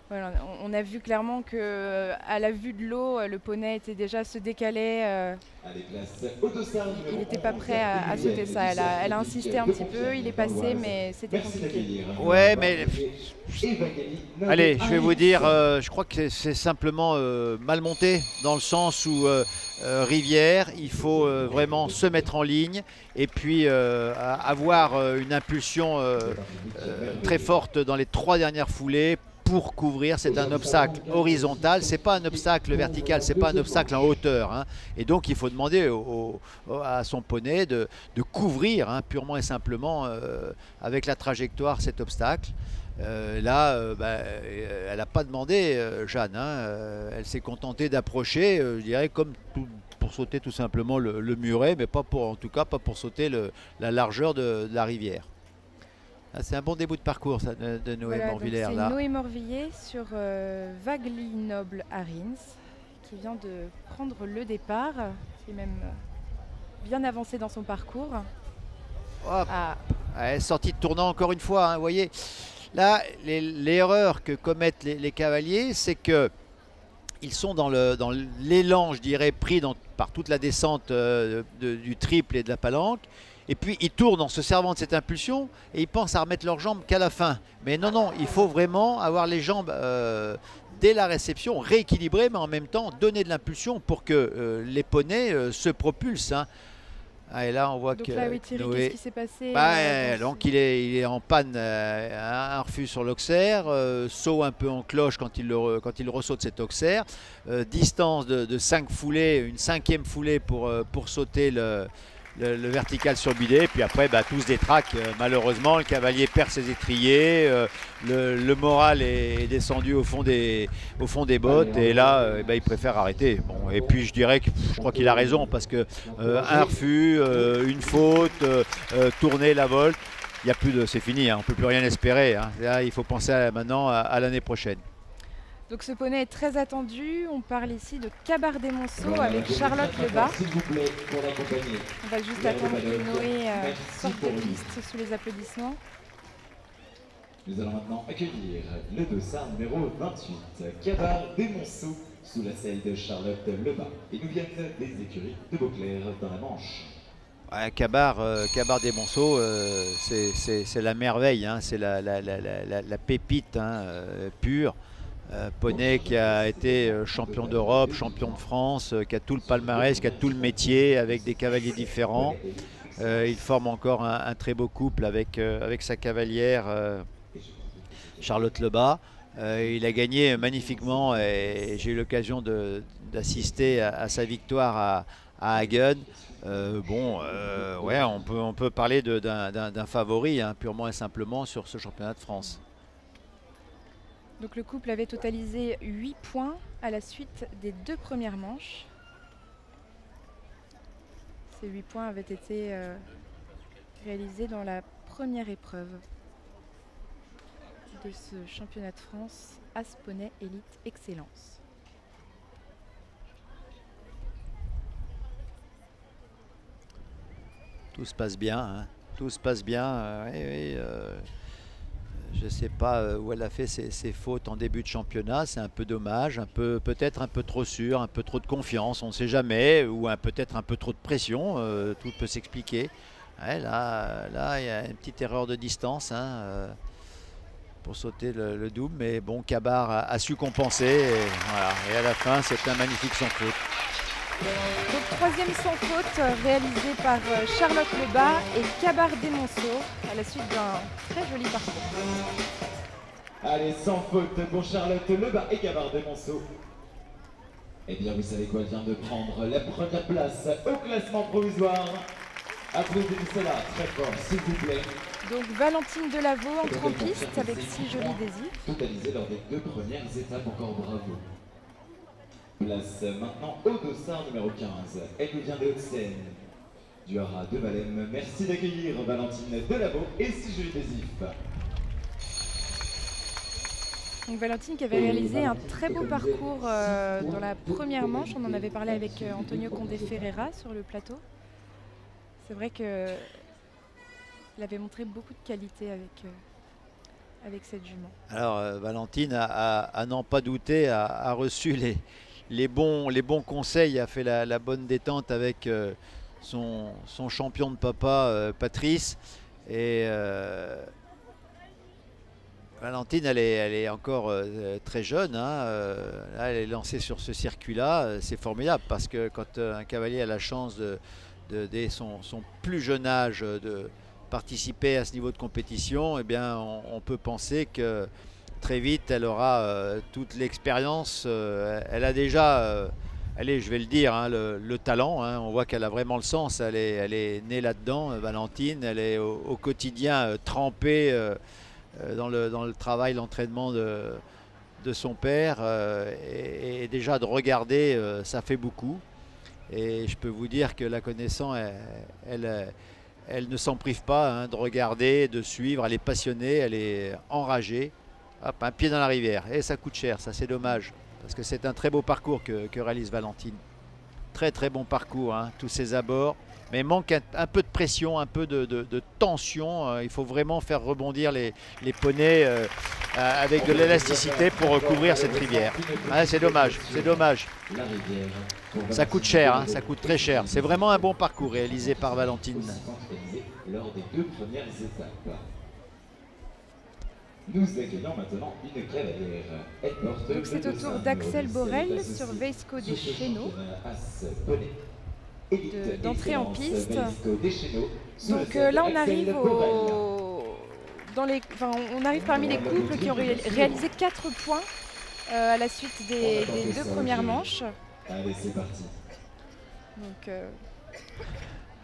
Voilà, on a vu clairement que à la vue de l'eau, le poney était déjà se décalait. Il n'était pas prêt à sauter ça. Elle a insisté un petit peu, il est passé, mais c'était compliqué. Ouais, mais allez, je vais vous dire, je crois que c'est simplement mal monté dans le sens où rivière, il faut vraiment se mettre en ligne et puis avoir une impulsion très forte dans les 3 dernières foulées. Pour couvrir, c'est un obstacle horizontal, c'est pas un obstacle vertical, c'est pas un obstacle en hauteur. Hein. Et donc il faut demander à son poney de couvrir hein, purement et simplement avec la trajectoire cet obstacle. Là, elle n'a pas demandé, Jeanne, hein, elle s'est contentée d'approcher, je dirais, comme pour sauter tout simplement le muret, mais pas pour, en tout cas pas pour sauter la largeur de la rivière. Ah, c'est un bon début de parcours ça, de Noé Morvillers. C'est Noé Morvillers sur Vagli Noble Arins qui vient de prendre le départ, qui est même bien avancé dans son parcours. Sortie de tournant encore une fois, hein, vous voyez. Là, l'erreur que commettent les cavaliers, c'est que ils sont dans l'élan, je dirais, pris par toute la descente du triple et de la palanque. Et puis ils tournent en se servant de cette impulsion et ils pensent à remettre leurs jambes qu'à la fin. Mais non, il faut vraiment avoir les jambes dès la réception rééquilibrées, mais en même temps donner de l'impulsion pour que les poneys se propulsent. Hein. Ah, et là on voit donc que là, oui, Thierry, Noé, qu'est-ce qui s'est passé donc il est en panne, un refus sur l'auxerre, saut un peu en cloche quand il ressaute cet auxerre, distance de 5 foulées, une 5e foulée pour sauter le vertical sur bidet, puis après tout se détraque malheureusement, le cavalier perd ses étriers, le moral est descendu au fond des bottes et là il préfère arrêter. Bon, et puis je dirais que je crois qu'il a raison parce que un refus, une faute, tourner la volte, il y a plus de, c'est fini, hein, on ne peut plus rien espérer. Hein. Là, il faut penser maintenant à l'année prochaine. Donc ce poney est très attendu, on parle ici de Cabardet-Monceau avec Charlotte Lebas. On va juste attendre que Noé sorte de piste sous les applaudissements. Nous allons maintenant accueillir le dossard numéro 28, Cabar des Monceaux, sous la selle de Charlotte Lebas. Et nous viennent des écuries de Beauclerc dans la Manche. Ouais, Cabar des Monceaux, c'est la merveille, hein, c'est la pépite hein, pure. Poney qui a été champion d'Europe, champion de France, qui a tout le palmarès, qui a tout le métier avec des cavaliers différents. Il forme encore un très beau couple avec sa cavalière Charlotte Lebas. Il a gagné magnifiquement et j'ai eu l'occasion d'assister à sa victoire à Hagen. Ouais, on peut parler d'un favori hein, purement et simplement sur ce championnat de France. Donc le couple avait totalisé 8 points à la suite des 2 premières manches. Ces 8 points avaient été réalisés dans la première épreuve de ce championnat de France Asponais Élite Excellence. Tout se passe bien, hein. Tout se passe bien. Je ne sais pas où elle a fait ses fautes en début de championnat, c'est un peu dommage, peut-être un peu trop sûr, un peu trop de confiance, on ne sait jamais, ou peut-être un peu trop de pression, tout peut s'expliquer. Ouais, là, il y a une petite erreur de distance hein, pour sauter le double, mais bon, Cabar a su compenser, et, voilà. Et à la fin, c'est un magnifique sans faute. Donc troisième sans faute réalisé par Charlotte Lebas et Cabar des Monceaux à la suite d'un très joli parcours. Allez, sans faute pour Charlotte Lebas et Cabar des Monceaux. Eh bien, vous savez quoi, elle vient de prendre la première place au classement provisoire. Applaudissez cela très fort, s'il vous plaît. Donc Valentine Delaveau entre en piste avec 6 jolis désirs. Totalisé lors des 2 premières étapes, encore bravo. Place maintenant au dossard numéro 15. Elle nous vient de Haute-Seine, du Haras de Valem. Merci d'accueillir Valentine Delaveau et 6 jolis désifs. Donc Valentine qui avait réalisé un très beau parcours dans la première manche. On en avait parlé avec Antonio Condé Ferreira sur le plateau. C'est vrai qu'elle avait montré beaucoup de qualité avec cette jument. Alors Valentine, à n'en pas douter, a reçu les bons conseils, a fait la bonne détente avec son champion de papa Patrice. Et Valentine, elle est encore très jeune. Hein, là, elle est lancée sur ce circuit-là. C'est formidable parce que quand un cavalier a la chance dès son plus jeune âge de participer à ce niveau de compétition, eh bien, on peut penser que très vite, elle aura toute l'expérience. Elle a déjà, allez, je vais le dire, hein, le talent. Hein, on voit qu'elle a vraiment le sens. Elle est née là-dedans, Valentine. Elle est au quotidien trempée dans le travail, l'entraînement de son père. Et déjà de regarder, ça fait beaucoup. Et je peux vous dire que la connaissant, elle ne s'en prive pas hein, de regarder, de suivre. Elle est passionnée, elle est enragée. Hop, un pied dans la rivière. Et ça coûte cher, ça c'est dommage. Parce que c'est un très beau parcours que réalise Valentine. Très très bon parcours, hein, tous ses abords. Mais il manque un peu de pression, un peu de tension. Il faut vraiment faire rebondir les poneys avec de l'élasticité pour couvrir cette rivière. Ah, c'est dommage, c'est dommage. Ça coûte cher, hein, ça coûte très cher. C'est vraiment un bon parcours réalisé par Valentine. Lors des 2 premières étapes. Nous accueillons maintenant une cavalière. Elle porte donc c'est au tour d'Axel Borel sur Veisco des Chéneaux d'entrer en piste. Donc là on arrive on arrive parmi les couples qui ont réalisé 4 points à la suite des 2 premières manches. Allez, c'est parti. Donc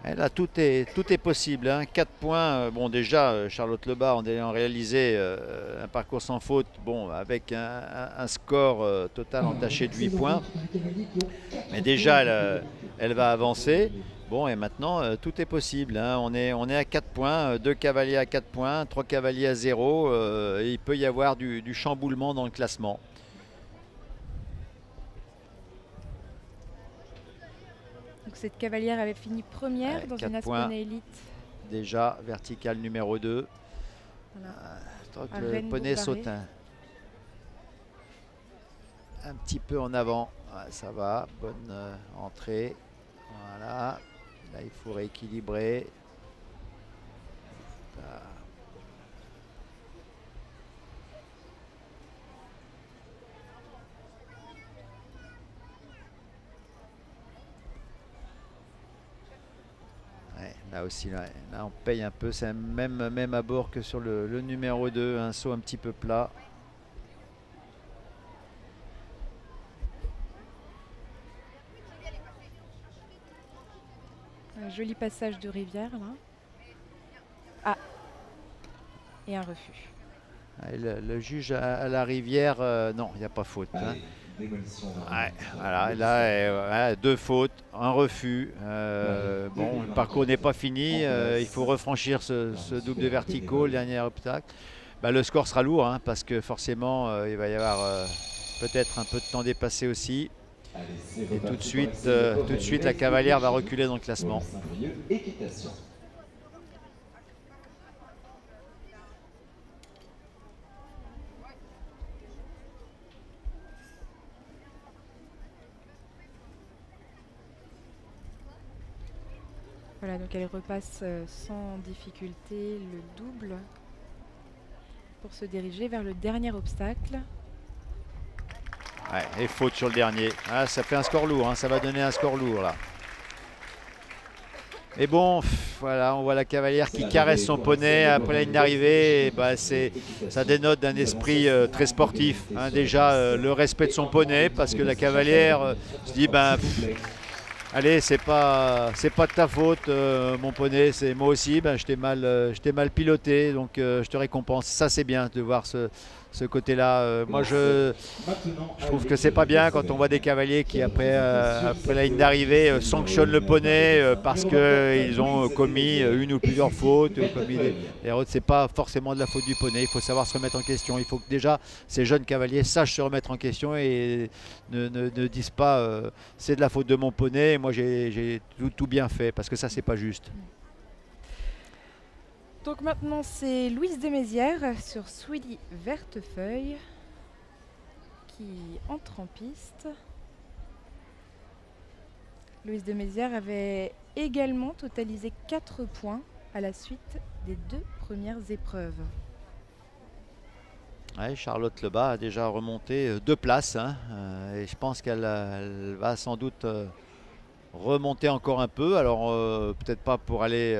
là, tout est possible. Hein. 4 points. Bon, déjà, Charlotte Lebas en ayant réalisé un parcours sans faute, bon, avec un score total entaché de 8 points. Mais déjà, elle va avancer. Bon, et maintenant, tout est possible. Hein. On est à 4 points, 2 cavaliers à 4 points, 3 cavaliers à 0. Il peut y avoir du chamboulement dans le classement. Donc cette cavalière avait fini première dans une Asponais Élite. Déjà, verticale numéro 2. Voilà. Donc Un le Rainbow poney barré. saute un petit peu en avant. Ouais, ça va, bonne entrée. Voilà. Là, il faut rééquilibrer. Là. Ouais, là aussi, là on paye un peu. C'est même à bord que sur le numéro 2. Un saut un petit peu plat. Un joli passage de rivière là. Ah. Et un refus. Ouais, le juge à la rivière, non, il n'y a pas faute. Hein. Démolition. Ouais, voilà, là, 2 fautes, un refus. Bon, le parcours n'est pas fini. Il faut refranchir ce double de verticaux, le dernier obstacle. Bah, le score sera lourd hein, parce que forcément, il va y avoir peut-être un peu de temps dépassé aussi. Et tout de suite, la cavalière va reculer dans le classement. Équitation. Voilà, donc elle repasse sans difficulté le double pour se diriger vers le dernier obstacle. Ouais, et faute sur le dernier. Ah, ça fait un score lourd, hein, ça va donner un score lourd là. Mais bon, voilà, on voit la cavalière qui caresse son poney après la ligne d'arrivée. Bah, ça dénote d'un esprit très sportif. Hein. Déjà, le respect de son poney, parce que la cavalière se dit, ben, allez, c'est pas de ta faute, mon poney, c'est moi aussi, ben, je t'ai mal piloté, donc je te récompense. Ça, c'est bien de voir ce côté-là. Moi, je trouve que c'est pas bien quand on voit des cavaliers qui, après la ligne d'arrivée, sanctionnent le poney parce qu'ils ont commis une ou plusieurs fautes. C'est pas forcément de la faute du poney. Il faut savoir se remettre en question. Il faut que déjà ces jeunes cavaliers sachent se remettre en question et ne disent pas c'est de la faute de mon poney. Et moi, j'ai tout bien fait, parce que ça, c'est pas juste. Donc maintenant, c'est Louise Desmézières sur Sweetie Vertefeuille qui entre en piste. Louise Desmézières avait également totalisé 4 points à la suite des 2 premières épreuves. Ouais, Charlotte Lebas a déjà remonté 2 places. Hein, et je pense qu'elle va sans doute remonter encore un peu. Alors peut-être pas pour aller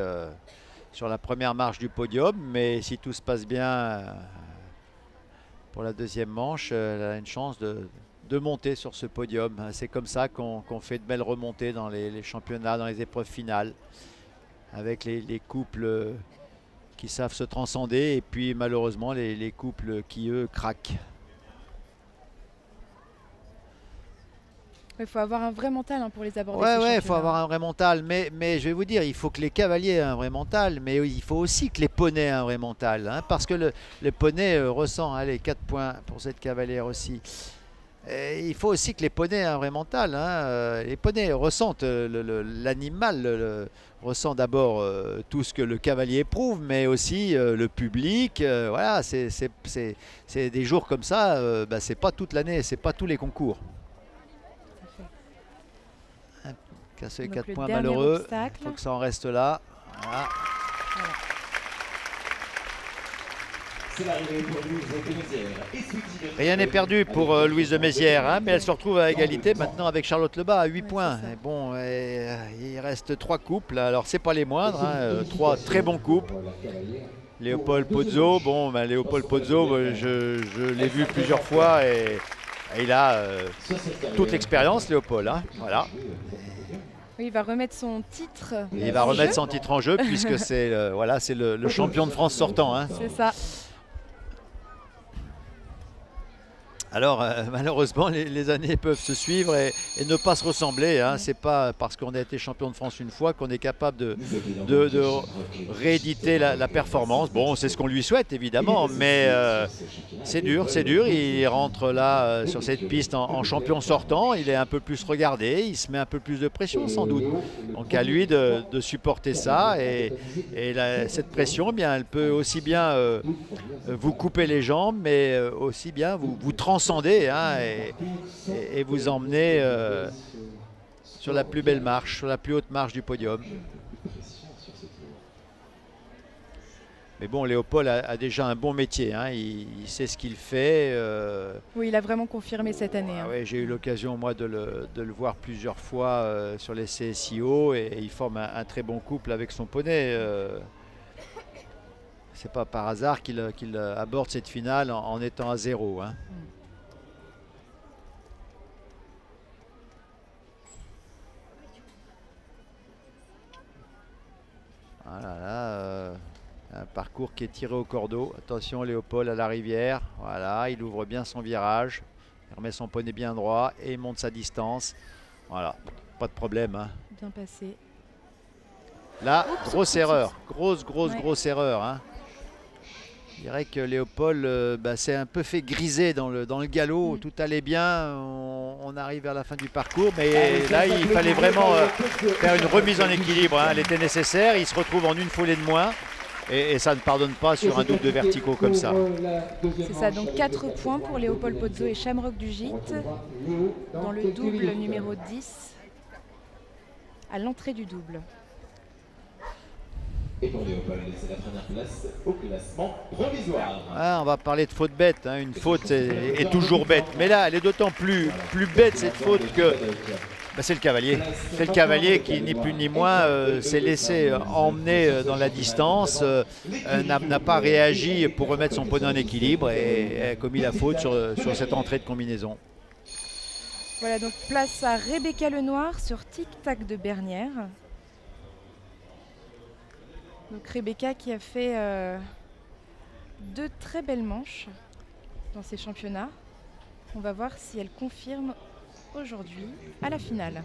sur la première marche du podium, mais si tout se passe bien pour la deuxième manche, elle a une chance de monter sur ce podium. C'est comme ça qu'on fait de belles remontées dans les championnats, dans les épreuves finales, avec les couples qui savent se transcender, et puis malheureusement les couples qui, eux, craquent. Il faut avoir un vrai mental pour les aborder. Ouais, il faut avoir un vrai mental. Mais je vais vous dire, il faut que les cavaliers aient un vrai mental, mais il faut aussi que les poneys aient un vrai mental. Hein, parce que le poney ressent, allez, 4 points pour cette cavalière aussi. Et il faut aussi que les poneys aient un vrai mental. Hein. Les poneys ressentent, l'animal ressent d'abord tout ce que le cavalier éprouve, mais aussi le public. Voilà, c'est des jours comme ça, c'est pas toute l'année, c'est pas tous les concours. Casser 4 points malheureux, il faut que ça en reste là. Voilà. Rien n'est perdu pour Louise Desmézières, hein, mais elle se retrouve à égalité maintenant avec Charlotte Lebas à 8 points. Et bon, il reste 3 couples, alors c'est pas les moindres, hein, 3 très bons couples. Léopold Pozzo, bon, Léopold Pozzo, je l'ai vu plusieurs fois et il a toute l'expérience, Léopold. Hein, voilà. Oui, il va remettre son titre. Il va remettre son titre en jeu puisque c'est le champion de France sortant. Hein. C'est ça. Alors malheureusement les années peuvent se suivre et ne pas se ressembler, hein. C'est pas parce qu'on a été champion de France une fois qu'on est capable de rééditer la performance. Bon, c'est ce qu'on lui souhaite évidemment, mais c'est dur, il rentre là sur cette piste en champion sortant, il est un peu plus regardé, il se met un peu plus de pression sans doute. Donc à lui de supporter ça et cette pression, eh bien, elle peut aussi bien vous couper les jambes, mais aussi bien vous transcender, hein, et vous emmener sur la plus belle marche, sur la plus haute marche du podium. Mais bon, Léopold a déjà un bon métier, hein, il sait ce qu'il fait. Oui, il a vraiment confirmé cette année. Hein. Ouais, j'ai eu l'occasion moi de le voir plusieurs fois sur les CSIO et il forme un très bon couple avec son poney. C'est pas par hasard qu'il aborde cette finale en étant à 0. Hein. Voilà, là, un parcours qui est tiré au cordeau. Attention, Léopold à la rivière. Voilà, il ouvre bien son virage. Il remet son poney bien droit et il monte sa distance. Voilà, pas de problème. Hein. Bien passé. Là, grosse erreur. Grosse erreur. Hein. Je dirais que Léopold s'est un peu fait griser dans le galop. Tout allait bien. On arrive vers la fin du parcours. Mais là, il fallait vraiment faire une remise en équilibre. Hein. Elle était nécessaire. Il se retrouve en une foulée de moins. Et ça ne pardonne pas sur un double de verticaux comme ça. C'est ça, donc 4 points pour Léopold Pozzo et Shamrock du Gite dans le double numéro 10 à l'entrée du double. Et pour Léopold, c'est la première place au classement provisoire. Ah, on va parler de faute bête. Hein. Une faute est toujours bête. Mais là, elle est d'autant plus bête cette faute que c'est le cavalier. C'est le cavalier qui, ni plus ni moins, s'est laissé emmener dans la distance, n'a pas réagi pour remettre son poney en équilibre et a commis la faute sur cette entrée de combinaison. Voilà, donc place à Rebecca Lenoir sur Tic Tac de Bernière. Donc Rebecca qui a fait 2 très belles manches dans ces championnats. On va voir si elle confirme aujourd'hui à la finale.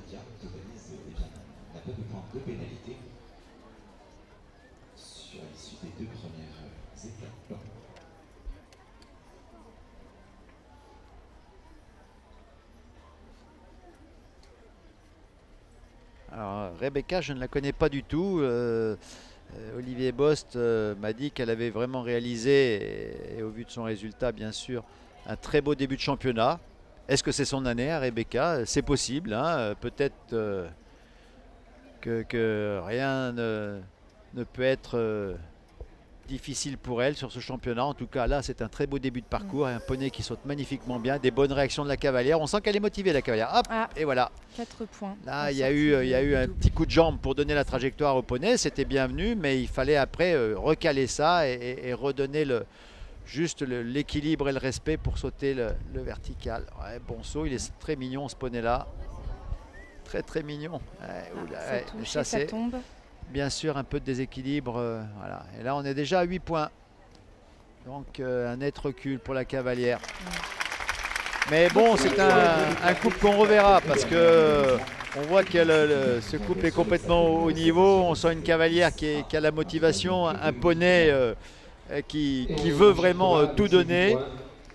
Alors Rebecca, je ne la connais pas du tout. Olivier Bost m'a dit qu'elle avait vraiment réalisé, et au vu de son résultat bien sûr, un très beau début de championnat. Est-ce que c'est son année à Rebecca? C'est possible, hein. Peut-être que rien ne peut être difficile pour elle sur ce championnat. En tout cas, là, c'est un très beau début de parcours. Un poney qui saute magnifiquement bien, des bonnes réactions de la cavalière. On sent qu'elle est motivée, la cavalière. Hop, et voilà. 4 points. Là, il y a eu un petit coup de jambe pour donner la trajectoire au poney. C'était bienvenu, mais il fallait après recaler ça et redonner juste l'équilibre et le respect pour sauter le vertical. Ouais, bon saut, il est très mignon ce poney-là. Très mignon. Ouais, ça tombe. Bien sûr, un peu de déséquilibre. Voilà. Et là, on est déjà à 8 points. Donc, un net recul pour la cavalière. Mais bon, c'est un couple qu'on reverra parce que on voit que ce couple est complètement au niveau. On sent une cavalière qui a la motivation, un poney qui veut vraiment tout donner.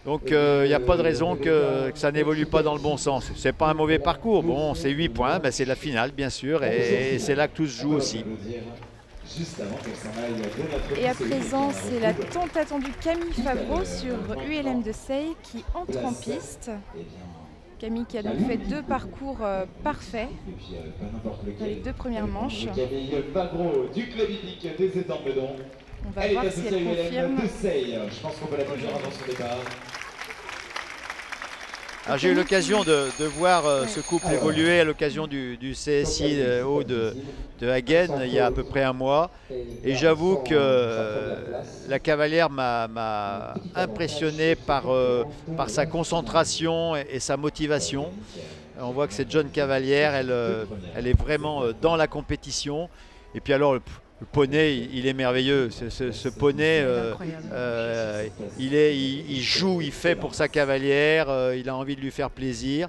Donc il n'y a pas de raison que ça n'évolue pas dans le bon sens. C'est pas un mauvais parcours. Bon, c'est 8 points, c'est la finale bien sûr, et c'est là que tout se joue aussi. Et à présent, c'est la tant attendue Camille Favreau sur ULM de Seille qui entre en piste. Camille qui a donc fait 2 parcours parfaits dans les 2 premières manches. Camille Favreau du club hippique des Étangs-Meudon. On va voir si elle confirme. Je pense qu'on peut la conduire avant son départ. J'ai eu l'occasion de voir ce couple évoluer à l'occasion du CSI haut de Hagen il y a à peu près un mois. Et j'avoue que la cavalière m'a impressionné par sa concentration et sa motivation. On voit que cette jeune cavalière, elle est vraiment dans la compétition. Et puis alors, Le poney, il est merveilleux. Ce poney, il joue, il fait pour sa cavalière, il a envie de lui faire plaisir.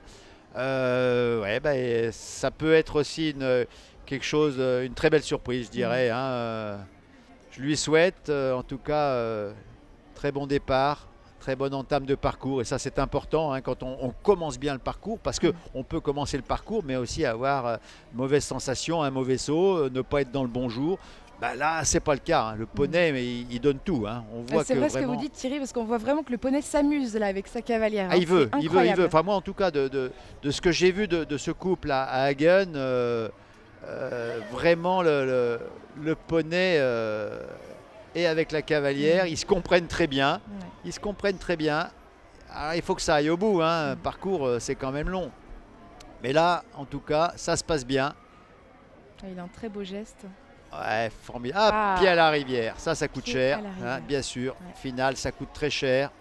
Ouais, bah, ça peut être aussi quelque chose, une très belle surprise, je dirais. Hein. Je lui souhaite, en tout cas, très bon départ, très bonne entame de parcours. Et ça, c'est important hein, quand on commence bien le parcours, parce qu'on peut commencer le parcours, mais aussi avoir mauvaise sensation, un mauvais saut, ne pas être dans le bon jour. Bah là, c'est pas le cas. Hein. Le poney, mais il donne tout. Hein. On voit c'est que vrai vraiment... ce que vous dites, Thierry, parce qu'on voit vraiment que le poney s'amuse là avec sa cavalière. Ah, il veut. Enfin, moi, en tout cas, de ce que j'ai vu de ce couple à Hagen, vraiment le poney et avec la cavalière, ils se comprennent très bien. Ouais. Ils se comprennent très bien. Alors, il faut que ça aille au bout. Hein. Parcours, c'est quand même long. Mais là, en tout cas, ça se passe bien. Il a un très beau geste. Ouais, formidable. Ah, pied à la rivière, ça coûte cher, hein, bien sûr. Ouais. Final, ça coûte très cher.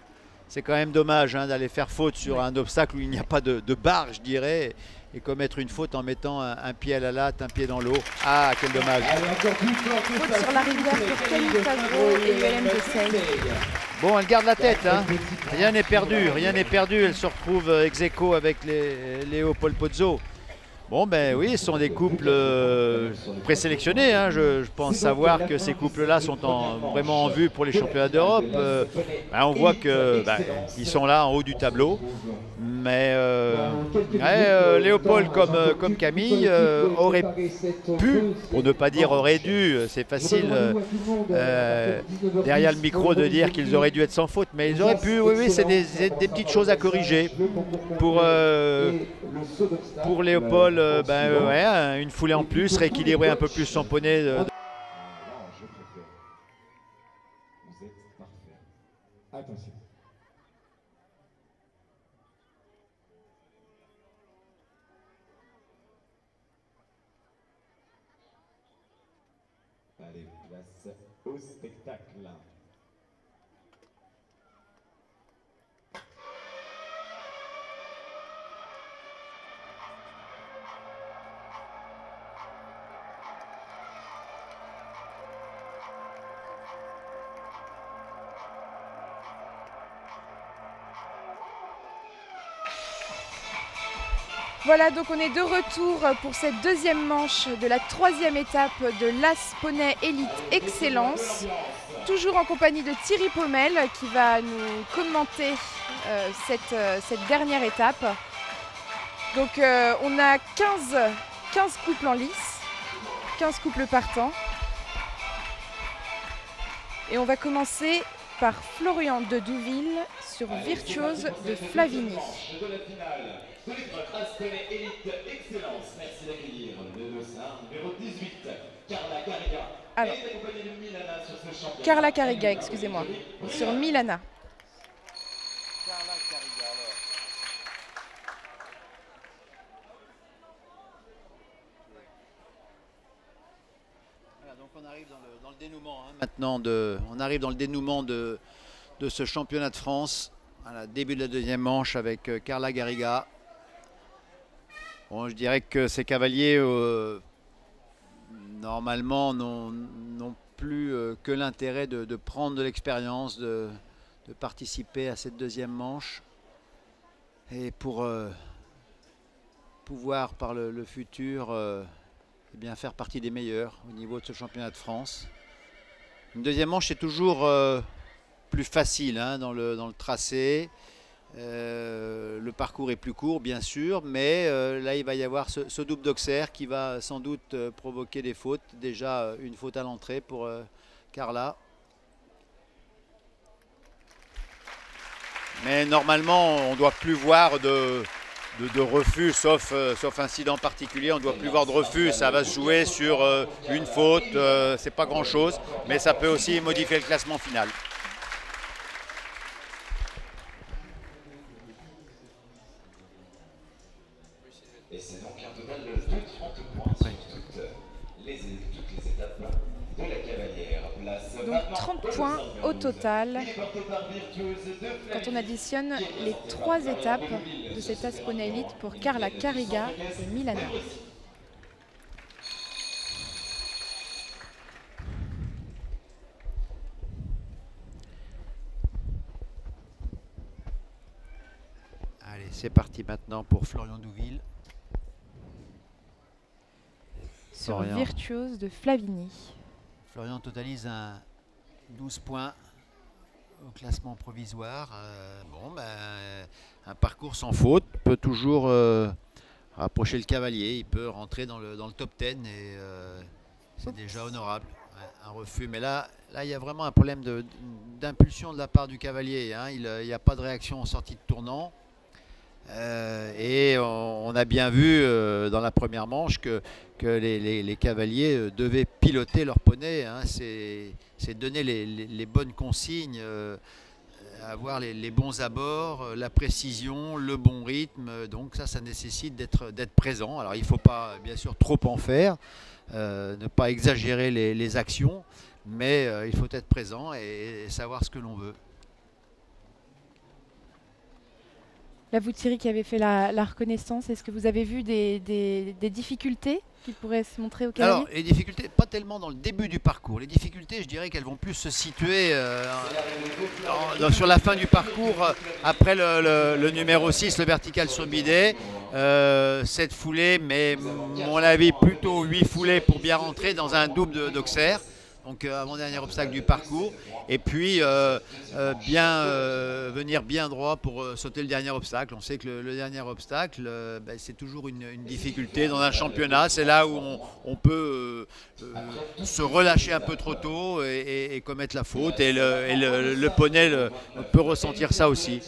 C'est quand même dommage hein, d'aller faire faute sur un obstacle où il n'y a pas de barre, je dirais, et commettre une faute en mettant un pied à la latte, un pied dans l'eau. Ah, quel dommage. Faute sur la rivière pour Camille Favreau et ULM de Seille. Bon, elle garde la tête, hein. Rien n'est perdu, rien n'est perdu. Elle se retrouve ex aequo avec Léopold Pozzo. Bon, ben oui, ce sont des couples présélectionnés. Hein. Je pense savoir que ces couples-là sont vraiment en vue pour les championnats d'Europe. On voit qu'ils sont là en haut du tableau. Mais Léopold comme Camille aurait pu, pour ne pas dire aurait dû, c'est facile derrière le micro de dire qu'ils auraient dû être sans faute, mais ils auraient pu, oui, c'est des petites choses à corriger pour Léopold. Une foulée en plus, rééquilibrer un peu plus son poney. Vous êtes parfait. Attention. Allez, place au spectacle. Voilà, donc on est de retour pour cette deuxième manche de la troisième étape de l'As Poney Elite Excellence. Toujours en compagnie de Thierry Pommel qui va nous commenter cette dernière étape. Donc on a 15 couples en lice, 15 couples partants. Et on va commencer par Florian de Douville sur Virtuose de Flavigny. As Poney Elite Excellence, merci d'accueillir le dossard numéro 18, Carla Cariga. Alors, elle est accompagnée de Milana sur ce championnat. Carla Cariga, excusez-moi, sur Milana. Carla Cariga, alors. Voilà, donc on arrive dans le dénouement hein, maintenant, on arrive dans le dénouement de ce championnat de France. Voilà, début de la deuxième manche avec Carla Cariga. Bon, je dirais que ces cavaliers, normalement, n'ont plus que l'intérêt de prendre de l'expérience, de participer à cette deuxième manche. Et pour pouvoir, par le futur, eh bien, faire partie des meilleurs au niveau de ce championnat de France. Une deuxième manche, c'est toujours plus facile hein, dans le tracé. Le parcours est plus court bien sûr, mais là il va y avoir ce double d'Auxerre qui va sans doute provoquer des fautes. Déjà une faute à l'entrée pour Carla. Mais normalement on ne doit plus voir de refus, sauf incident particulier. On ne doit plus voir de refus, ça va se jouer sur une faute, c'est pas grand chose, mais ça peut aussi modifier le classement final. Et c'est donc un total de 30 points sur toutes les étapes de la cavalière. Donc 30 points au total quand on additionne les 3 étapes de cette As Poney Elite pour Carla Cariga et Milana. c'est parti maintenant pour Florian Douville. Sur Virtuose de Flavigny. Florian totalise 12 points au classement provisoire. Un parcours sans faute peut toujours rapprocher le cavalier. Il peut rentrer dans le top 10 et c'est déjà honorable. Ouais, un refus, mais là il y a vraiment un problème d'impulsion de la part du cavalier. Hein. Il n'y a pas de réaction en sortie de tournant. Et on a bien vu dans la première manche que les cavaliers devaient piloter leur poney. Hein. C'est donner les bonnes consignes, avoir les bons abords, la précision, le bon rythme. Donc ça nécessite d'être présent. Alors il ne faut pas bien sûr trop en faire, ne pas exagérer les actions, mais il faut être présent et savoir ce que l'on veut. Là, vous, Thierry, qui avez fait la reconnaissance, est-ce que vous avez vu des difficultés qui pourraient se montrer au cavalier? Alors, les difficultés, pas tellement dans le début du parcours. Les difficultés, je dirais qu'elles vont plus se situer sur la fin du parcours, après le numéro 6, le vertical sur bidet. 7 foulées, mais mon avis, plutôt 8 foulées pour bien rentrer dans un double d'Auxerre. Donc avant-dernier obstacle du parcours, et puis venir bien droit pour sauter le dernier obstacle. On sait que le dernier obstacle, c'est toujours une difficulté dans un championnat. C'est là où on peut se relâcher un peu trop tôt et commettre la faute. Et le poney peut ressentir ça aussi.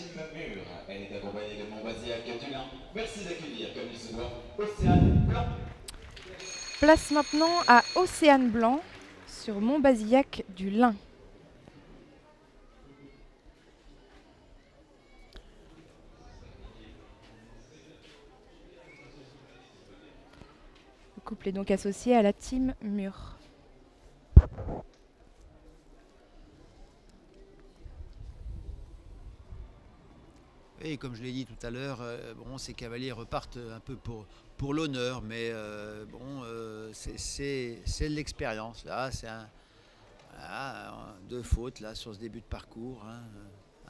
Place maintenant à Océane Blanc sur Montbazillac du Lin. Le couple est donc associé à la team Mur. Et comme je l'ai dit tout à l'heure, ces cavaliers repartent un peu pour l'honneur, mais c'est de l'expérience. Là, c'est deux fautes là, sur ce début de parcours. Hein.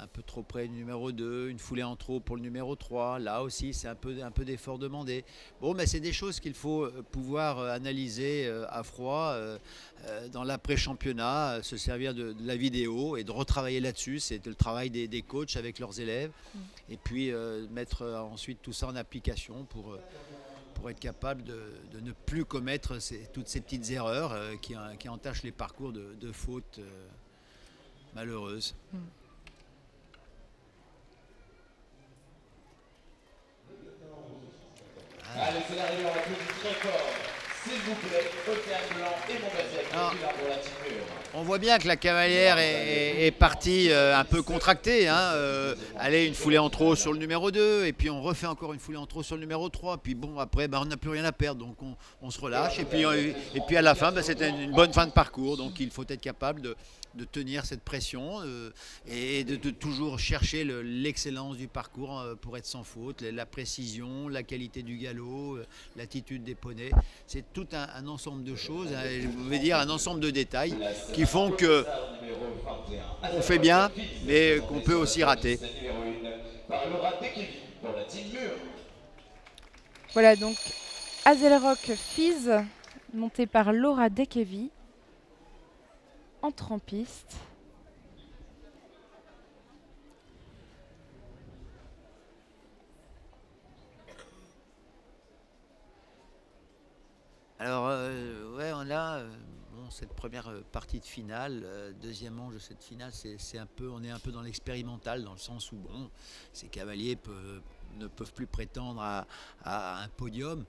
Un peu trop près du numéro 2, une foulée en trop pour le numéro 3. Là aussi, c'est un peu d'effort demandé. Bon, mais c'est des choses qu'il faut pouvoir analyser à froid dans l'après-championnat, se servir de la vidéo et de retravailler là-dessus. C'est le travail des coachs avec leurs élèves. Et puis mettre ensuite tout ça en application pour être capable de ne plus commettre toutes ces petites erreurs qui entachent les parcours de fautes malheureuses. Allez, c'est l'arrivée, on applaudit très fort. S'il vous plaît, Océane Blanc et Montbazillac pour la team Mur. On voit bien que la cavalière est partie un peu contractée. Hein, allez, une foulée en trop sur le numéro 2, et puis on refait encore une foulée en trop sur le numéro 3. Puis bon, après, on n'a plus rien à perdre, donc on se relâche. Et puis à la fin, c'était une bonne fin de parcours. Donc il faut être capable de tenir cette pression et de toujours chercher l'excellence du parcours pour être sans faute, la précision, la qualité du galop, l'attitude des poneys. C'est tout un ensemble de choses, je vais dire un ensemble de détails qui font que on fait bien, mais qu'on peut aussi rater. Voilà donc Hazelrock Fizz, monté par Laura Dekevi, entre en piste. Alors, ouais, on a cette première partie de finale, deuxième manche de cette finale, on est un peu dans l'expérimental, dans le sens où ces cavaliers ne peuvent plus prétendre à un podium,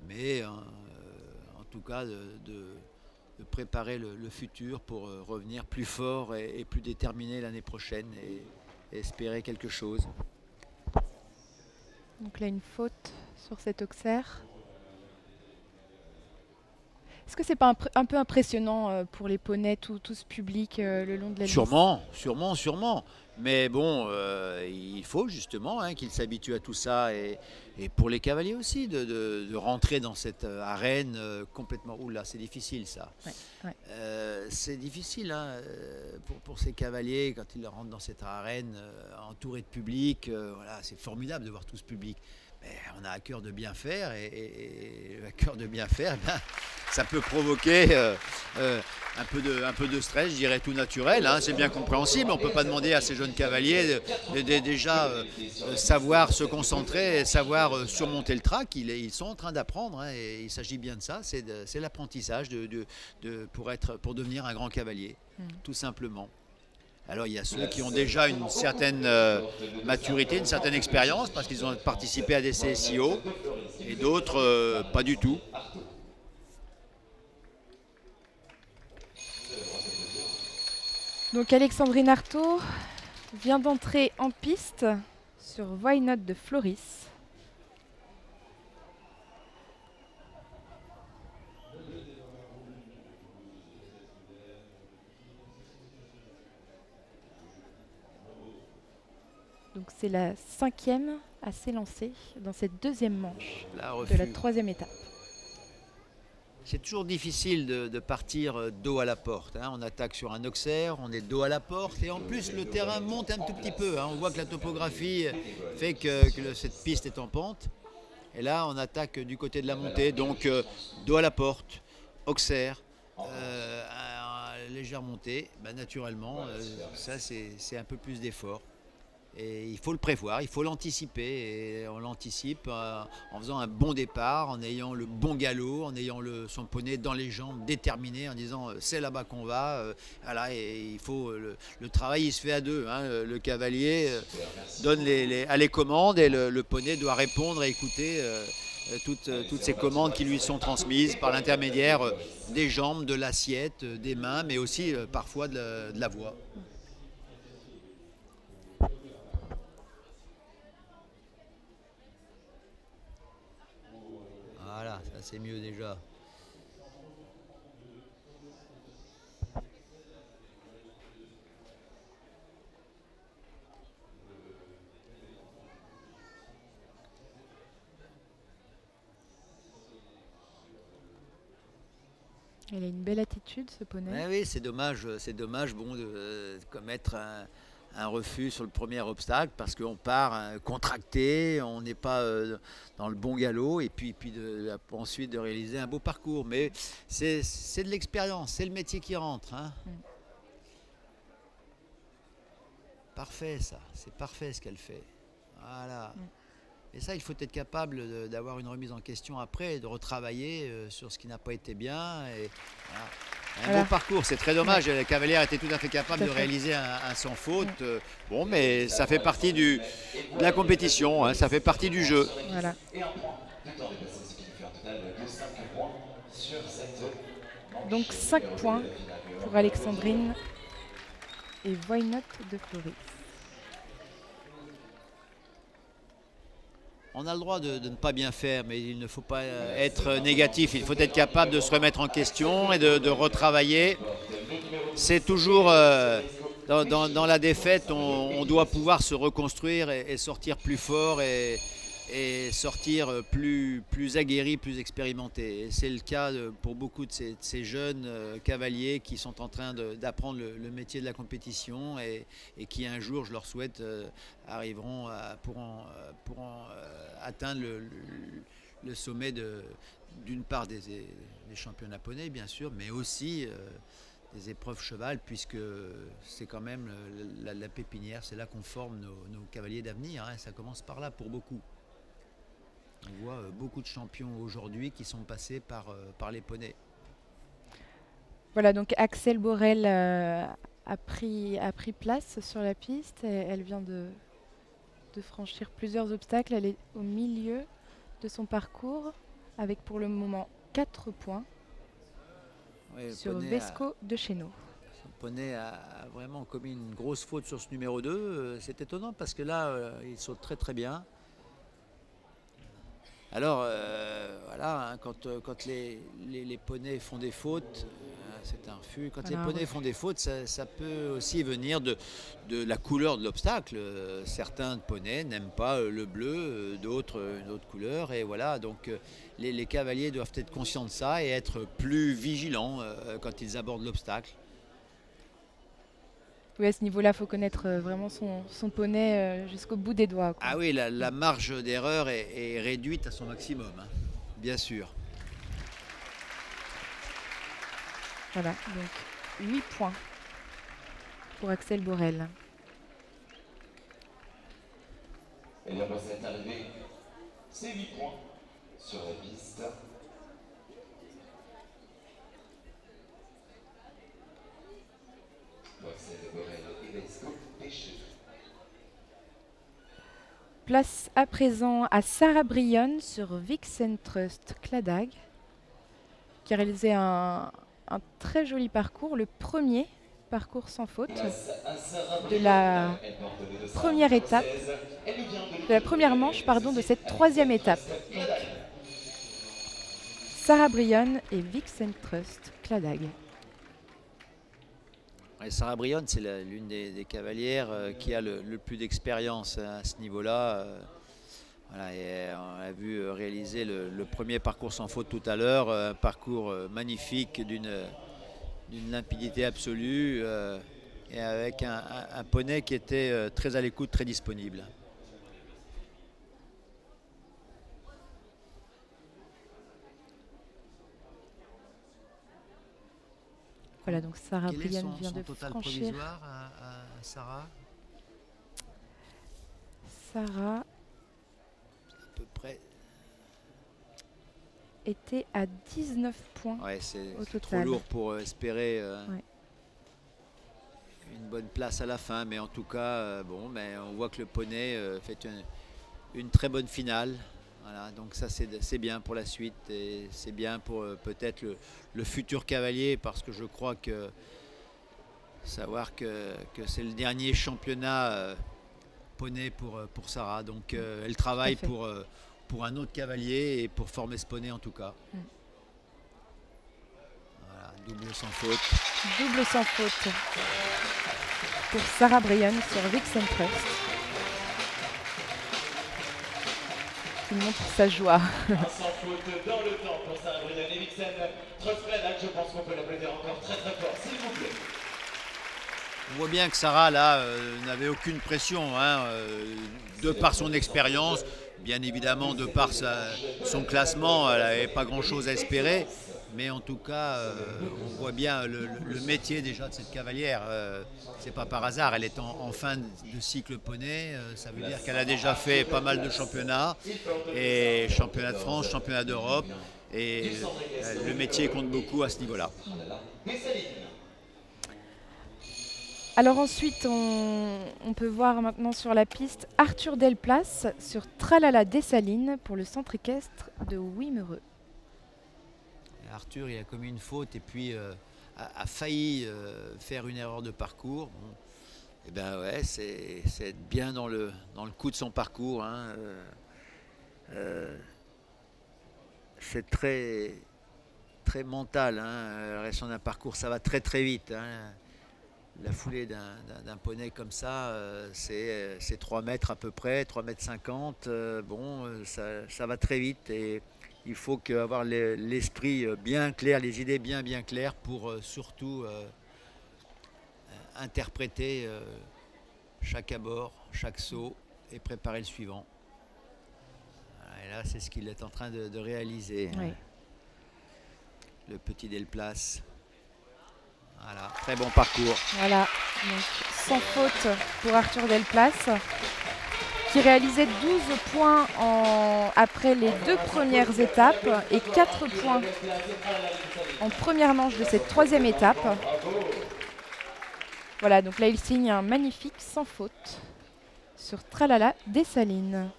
mais en tout cas de préparer le futur pour revenir plus fort et plus déterminé l'année prochaine et espérer quelque chose. Donc là, une faute sur cet Auxerre. Est-ce que c'est pas un peu impressionnant pour les poneys, tout ce public le long de la liste? Sûrement. Mais bon, il faut justement qu'ils s'habituent à tout ça. Et pour les cavaliers aussi, de rentrer dans cette arène complètement... Oula, c'est difficile ça. Ouais. C'est difficile pour ces cavaliers quand ils rentrent dans cette arène entourés de public. Voilà, c'est formidable de voir tout ce public. Mais on a à cœur de bien faire et à cœur de bien faire, eh bien, ça peut provoquer un peu de stress, je dirais tout naturel. C'est bien compréhensible. On ne peut pas demander à ces jeunes cavaliers de déjà savoir se concentrer et savoir surmonter le trac. Ils sont en train d'apprendre et il s'agit bien de ça. C'est l'apprentissage pour devenir un grand cavalier, tout simplement. Alors il y a ceux qui ont déjà une certaine maturité, une certaine expérience parce qu'ils ont participé à des CSIO et d'autres pas du tout. Donc Alexandrine Artaud vient d'entrer en piste sur Why Not de Floris. Donc c'est la 5e à s'élancer dans cette deuxième manche de la 3e étape. C'est toujours difficile de partir dos à la porte. On attaque sur un Auxerre, on est dos à la porte et en plus le terrain monte un tout petit peu. On voit que la topographie fait que cette piste est en pente. Et là on attaque du côté de la montée, donc dos à la porte, Auxerre, légère montée. Naturellement, ça c'est un peu plus d'effort. Et il faut le prévoir, il faut l'anticiper et on l'anticipe en faisant un bon départ, en ayant le bon galop, en ayant son poney dans les jambes, déterminé, en disant c'est là-bas qu'on va. Voilà, et il faut le travail, il se fait à deux. Le cavalier donne les commandes et le poney doit répondre et écouter toutes ces commandes qui lui sont transmises par l'intermédiaire des jambes, de l'assiette, des mains, mais aussi parfois de la voix. Voilà, ça c'est mieux déjà. Elle a une belle attitude, ce poney. Oui, c'est dommage bon, de commettre un refus sur le premier obstacle parce qu'on part contracté, on n'est pas dans le bon galop et puis ensuite de réaliser un beau parcours. Mais c'est de l'expérience, c'est le métier qui rentre. Parfait ça, c'est parfait ce qu'elle fait. Voilà. Et ça, il faut être capable d'avoir une remise en question après, de retravailler sur ce qui n'a pas été bien. Et, voilà. Un beau parcours, c'est très dommage. La cavalière était tout à fait capable de réaliser un sans faute. Bon, mais ça fait partie de la compétition, ça fait partie du jeu. Voilà. Donc 5 points pour Alexandrine et Why Not de Floris. On a le droit de ne pas bien faire, mais il ne faut pas être négatif. Il faut être capable de se remettre en question et de retravailler. C'est toujours dans la défaite, on doit pouvoir se reconstruire et sortir plus fort et sortir plus aguerri, plus expérimenté. Et c'est le cas pour beaucoup de ces jeunes cavaliers qui sont en train d'apprendre le métier de la compétition et qui un jour, je leur souhaite, pourront atteindre le sommet d'une part des championnats poney, bien sûr, mais aussi des épreuves cheval, puisque c'est quand même la pépinière, c'est là qu'on forme nos cavaliers d'avenir. Ça commence par là pour beaucoup. On voit beaucoup de champions aujourd'hui qui sont passés par les poneys. Voilà, donc Axel Borel a pris place sur la piste. Elle vient de franchir plusieurs obstacles. Elle est au milieu de son parcours avec pour le moment 4 points sur Vesco de Chéneau. Son poney a vraiment commis une grosse faute sur ce numéro 2. C'est étonnant parce que là, il saute très très bien. Alors, voilà, hein, quand les poneys font des fautes, c'est un refus. Quand les poneys font des fautes, ça peut aussi venir de la couleur de l'obstacle. Certains poneys n'aiment pas le bleu, d'autres une autre couleur. Et voilà, donc les cavaliers doivent être conscients de ça et être plus vigilants quand ils abordent l'obstacle. Oui, à ce niveau-là, il faut connaître vraiment son poney jusqu'au bout des doigts, quoi. Ah oui, la marge d'erreur est réduite à son maximum, hein, bien sûr. Voilà, donc 8 points pour Axel Borel. Et la recette arrivée, c'est 8 points sur la piste. Place à présent à Sarah Brionne sur Vixen Trust Cladag, qui a réalisé un très joli parcours, le premier parcours sans faute de la première étape, de la première manche, pardon, de cette troisième étape. Donc, Sarah Brionne et Vixen Trust Cladag. Et Sarah Brionne, c'est l'une des cavalières qui a le plus d'expérience à ce niveau-là. Voilà, et on a vu réaliser le premier parcours sans faute tout à l'heure, un parcours magnifique d'une limpidité absolue et avec un poney qui était très à l'écoute, très disponible. Voilà, donc Sarah Brionne vient de total franchir. Provisoire à Sarah. Sarah À peu près. était à 19 points Ouais, c'est au trop total. lourd pour espérer Ouais. une bonne place à la fin, mais en tout cas, bon, mais on voit que le poney fait une très bonne finale. Voilà, donc ça c'est bien pour la suite et c'est bien pour peut-être le futur cavalier, parce que je crois que savoir que c'est le dernier championnat poney pour Sarah, donc elle travaille pour un autre cavalier et pour former ce poney en tout cas. Voilà, double sans faute. Double sans faute pour Sarah Brionne sur Vixen Trust, qui montre sa joie. Un sans faute dans le temps pour Sarah Brionne et Vixen Trust Cladag. Je pense qu'on peut l'applaudir encore très très fort, s'il vous plaît. On voit bien que Sarah là n'avait aucune pression, hein, de par son expérience, bien évidemment de par son classement, elle n'avait pas grand chose à espérer, mais en tout cas on voit bien le métier déjà de cette cavalière. C'est pas par hasard, elle est en fin de cycle poney, ça veut dire qu'elle a déjà fait pas mal de championnats, et championnat de France, championnat d'Europe, et le métier compte beaucoup à ce niveau-là. Alors ensuite, on peut voir maintenant sur la piste Arthur Delplace sur Tralala Dessalines pour le centre équestre de Wimereux. Arthur, il a commis une faute et puis a failli faire une erreur de parcours. Bon, et ben ouais, c'est être bien dans le coup de son parcours, hein. C'est très mental, hein. La réaction d'un parcours, ça va très très vite, hein. La foulée d'un poney comme ça, c'est 3 mètres à peu près, 3 mètres 50. Bon, ça va très vite et il faut avoir l'esprit bien clair, les idées bien claires pour surtout interpréter chaque abord, chaque saut et préparer le suivant. Et là, c'est ce qu'il est en train de réaliser. Oui. Le petit Delplace. Voilà, très bon parcours. Voilà, donc sans faute pour Arthur Delplace, qui réalisait 12 points après les 2 premières étapes et 4 points en première manche de cette 3e étape. Voilà, donc là il signe un magnifique sans faute sur Tralala Dessalines.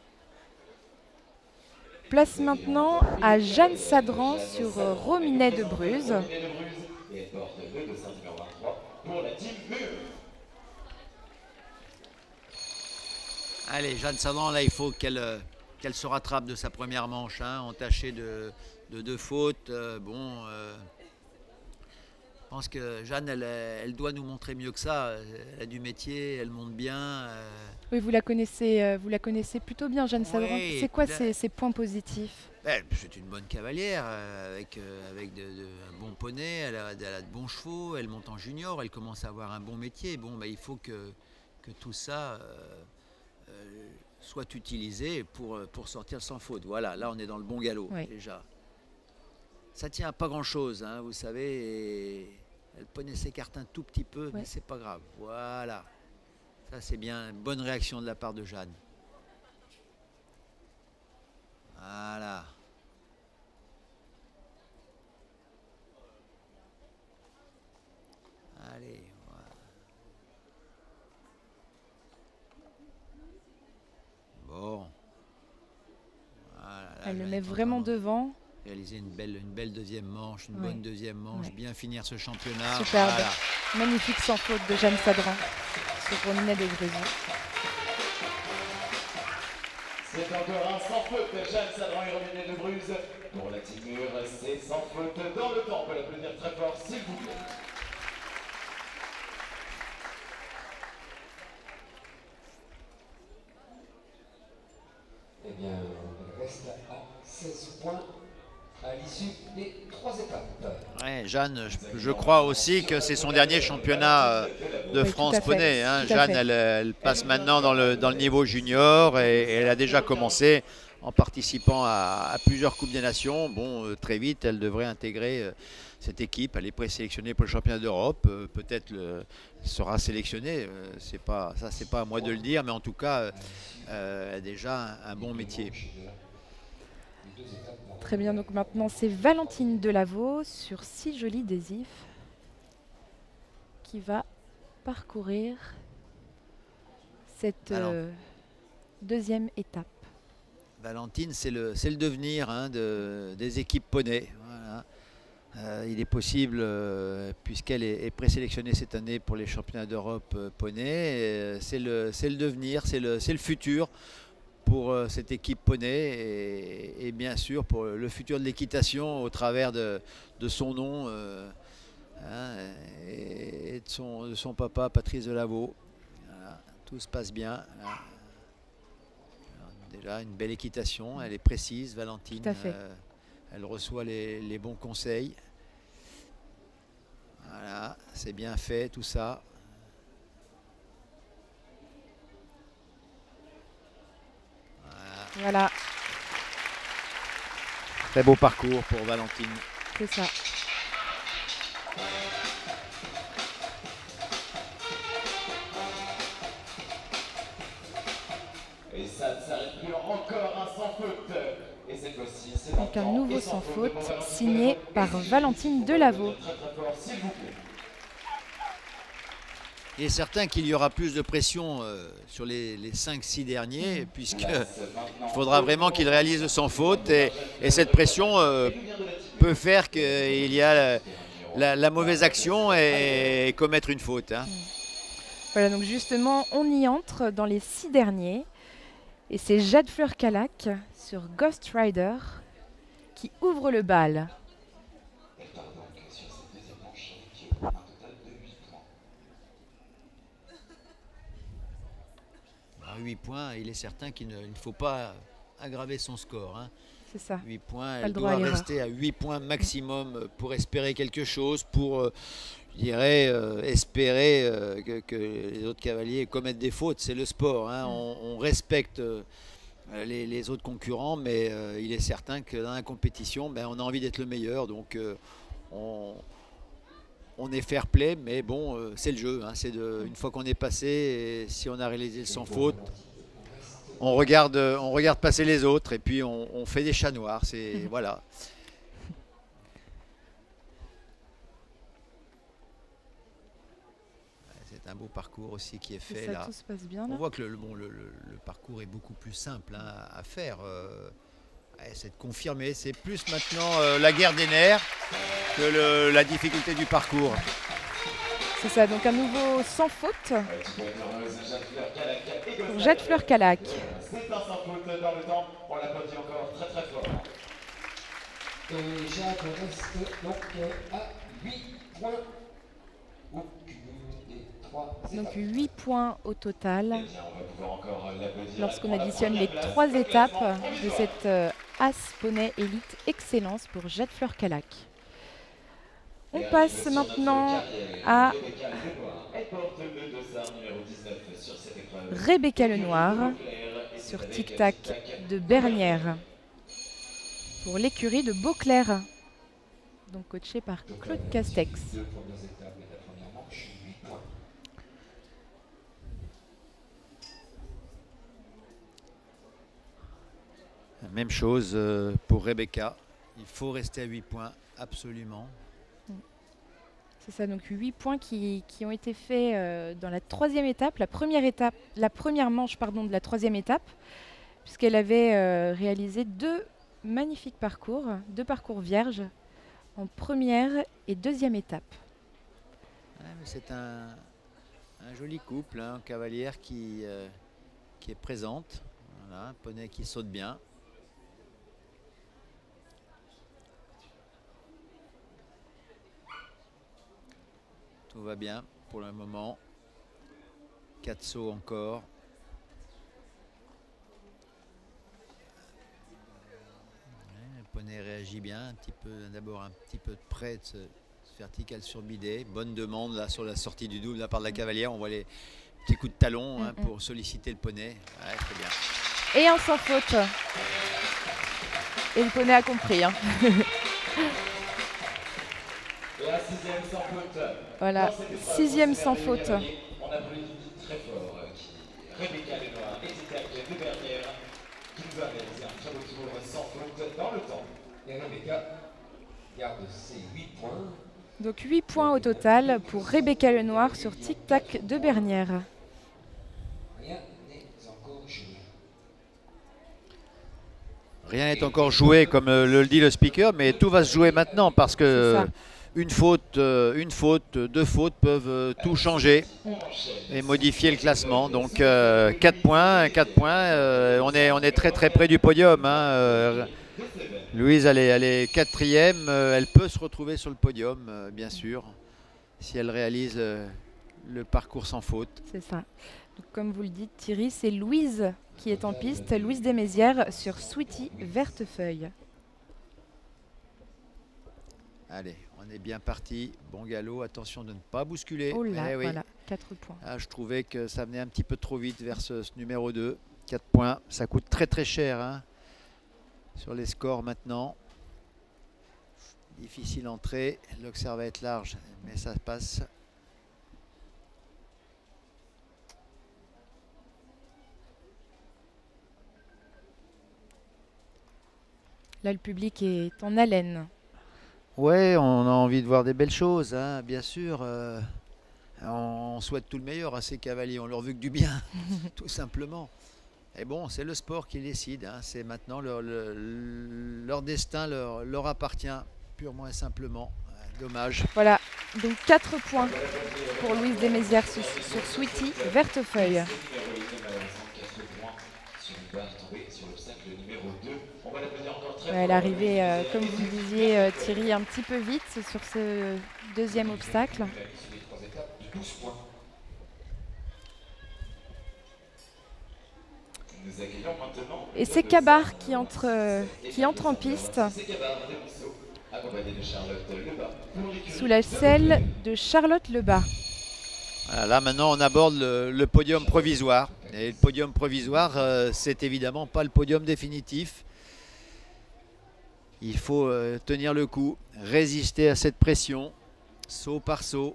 Place maintenant à Jeanne Sadran sur Rominet de Bruz. Et elle porte le dossard numéro 23 pour la team Mur. Allez, Jeanne Sadran, là, il faut qu'elle qu'elle se rattrape de sa première manche, hein, entachée de 2 fautes. Je pense que Jeanne, elle doit nous montrer mieux que ça. Elle a du métier, elle monte bien. Oui, vous la connaissez plutôt bien, Jeanne Sadran. Oui, C'est quoi ses points positifs? C'est une bonne cavalière avec un bon poney, elle a de bons chevaux, elle monte en junior, elle commence à avoir un bon métier. Bon, il faut que tout ça soit utilisé pour sortir sans faute. Voilà, là on est dans le bon galop déjà. Ça tient à pas grand-chose, hein, vous savez. Le poney s'écarte un tout petit peu, mais c'est pas grave. Voilà. Ça c'est bien, une bonne réaction de la part de Jeanne. Voilà. Allez, voilà. Bon. Voilà, elle le met vraiment devant. Réaliser une belle deuxième manche, une bonne deuxième manche, bien finir ce championnat. Superbe. Voilà. Magnifique sans faute de Jeanne Sadran sur Nina de Grésy. C'est encore un sans faute, Jeanne Sadran et Rominet de Bruz. Pour la Timur, c'est sans faute dans le temps. On peut l'applaudir très fort, s'il vous plaît. Eh bien, on reste à 16 points à l'issue des 3 étapes. Ouais, Jeanne, je crois aussi que c'est son dernier championnat de France poney. Hein. Jeanne, elle passe maintenant dans le niveau junior et elle a déjà commencé en participant à plusieurs Coupes des Nations. Bon, très vite, elle devrait intégrer cette équipe. Elle est présélectionnée pour le championnat d'Europe. Peut-être sera sélectionnée. C'est pas à moi de le dire, mais en tout cas, elle a déjà un bon métier. Très bien, donc maintenant c'est Valentine Delaveau sur Si Joli Désif qui va parcourir cette deuxième étape. Valentine, c'est le devenir, hein, des équipes poney. Voilà. Il est possible, puisqu'elle est présélectionnée cette année pour les championnats d'Europe poney, c'est le devenir, c'est le futur pour cette équipe poney et bien sûr pour le futur de l'équitation au travers de son nom hein, et de son papa Patrice Delaveau. Voilà, tout se passe bien. Alors, déjà une belle équitation, elle est précise, Valentine. Tout à fait. Elle reçoit les bons conseils. Voilà, c'est bien fait tout ça. Voilà. Très beau parcours pour Valentine. C'est ça. Et ça ne s'arrête plus, encore un sans faute. Et cette fois-ci, c'est donc un nouveau sans faute signé par Valentine Delaveau. Il est certain qu'il y aura plus de pression sur les 5-6 derniers, puisqu'il faudra vraiment qu'ils réalisent sans faute. Et cette pression peut faire qu'il y a la mauvaise action et commettre une faute. Hein. Voilà, donc justement, on y entre dans les 6 derniers. Et c'est Jade Fleur-Calac sur Ghost Rider qui ouvre le bal. 8 points, il est certain qu'il ne faut pas aggraver son score. Hein. C'est ça. 8 points, elle doit rester à 8 points maximum pour espérer quelque chose, pour, je dirais, espérer que les autres cavaliers commettent des fautes. C'est le sport, hein. On respecte les autres concurrents, mais il est certain que dans la compétition, on a envie d'être le meilleur. Donc on est fair play, mais bon, c'est le jeu. Hein, une fois qu'on est passé, et si on a réalisé le sans faute, on regarde passer les autres et puis on fait des chats noirs. Voilà. C'est un beau parcours aussi qui est fait ça, là. Tout se passe bien, là. On voit que le parcours est beaucoup plus simple à faire. C'est de confirmer, c'est plus maintenant la guerre des nerfs que la difficulté du parcours. C'est ça, donc un nouveau sans faute pour Jade Fleur-Calac. C'est un sans faute dans le temps, on l'applaudit encore très très fort. Et Jade reste donc à 8 points au cumul des 3 étapes. Donc 8 points au total. Eh bien, on va pouvoir encore l'applaudir Lorsqu'on pour la additionne les première 3 place étapes au classement de provisoire. cette As Poney Elite Excellence pour Jade Fleur-Calac. On Et passe arrive sur notre maintenant carrière, à Rebecca Lenoir. Elle porte le dossard numéro 19 sur cette épreuve. Rebecca Lenoir sur avec Tic Tac de Bernières pour l'écurie de Beauclerc, donc coaché par Claude Castex. Deux premières étapes et la première manche, 8 points. Même chose pour Rebecca. Il faut rester à 8 points, absolument. C'est ça, donc 8 points qui ont été faits dans la troisième étape, la première manche pardon, de la troisième étape, puisqu'elle avait réalisé 2 magnifiques parcours, 2 parcours vierges en première et deuxième étape. Ouais, mais c'est un joli couple, hein, cavalière qui est présente. Voilà, un poney qui saute bien. Tout va bien pour le moment. 4 sauts encore. Ouais, le poney réagit bien, un petit peu, d'abord un petit peu de près de ce vertical sur bidet. Bonne demande là sur la sortie du double de la part de la cavalière. On voit les petits coups de talon hein, pour solliciter le poney. Ouais, très bien. Et un sans faute. Et le poney a compris. Hein. Et un sixième sans faute. Voilà, Dans cette épreuve, sixième on sans fait faute. On applaudit très fort Rebecca Lenoir et Tic Tac de Bernières qui nous a réalisé un très beau tour sans faute dans le temps. Et Rebecca garde ses 8 points. Donc 8 points au total pour Rebecca Lenoir sur Tic Tac de Bernières. Rien n'est encore joué. Rien n'est encore joué comme le dit le speaker, mais tout va se jouer maintenant parce que une faute, 2 fautes peuvent tout changer et modifier le classement. Donc 4 points, on est très très près du podium. Hein. Louise, elle est 4e, elle peut se retrouver sur le podium, bien sûr, si elle réalise le parcours sans faute. C'est ça. Donc, comme vous le dites Thierry, c'est Louise qui est en piste, Louise Desmézières sur Sweetie Vertefeuille. Allez, on est bien parti. Bon galop, attention de ne pas bousculer. Oh là, Eh oui. voilà, 4 points. Ah, je trouvais que ça venait un petit peu trop vite vers ce numéro 2. 4 points, ça coûte très très cher hein, sur les scores maintenant. Difficile entrée, l'Auxerre va être large, mais ça passe. Là, le public est en haleine. Ouais, on a envie de voir des belles choses, hein, bien sûr. On souhaite tout le meilleur à ces cavaliers, on leur veut que du bien, tout simplement. Et bon, c'est le sport qui décide, hein, c'est maintenant leur destin leur appartient purement et simplement. Dommage. Voilà, donc 4 points pour Louise Desmézières sur Sweetie Vertefeuille. Ouais, elle est arrivée, comme vous le disiez Thierry, un petit peu vite sur ce deuxième obstacle. Et c'est Cabar qui entre en piste sous la selle de Charlotte Lebas. Voilà, là maintenant on aborde le podium provisoire. Et le podium provisoire, c'est évidemment pas le podium définitif. Il faut tenir le coup, résister à cette pression, saut par saut.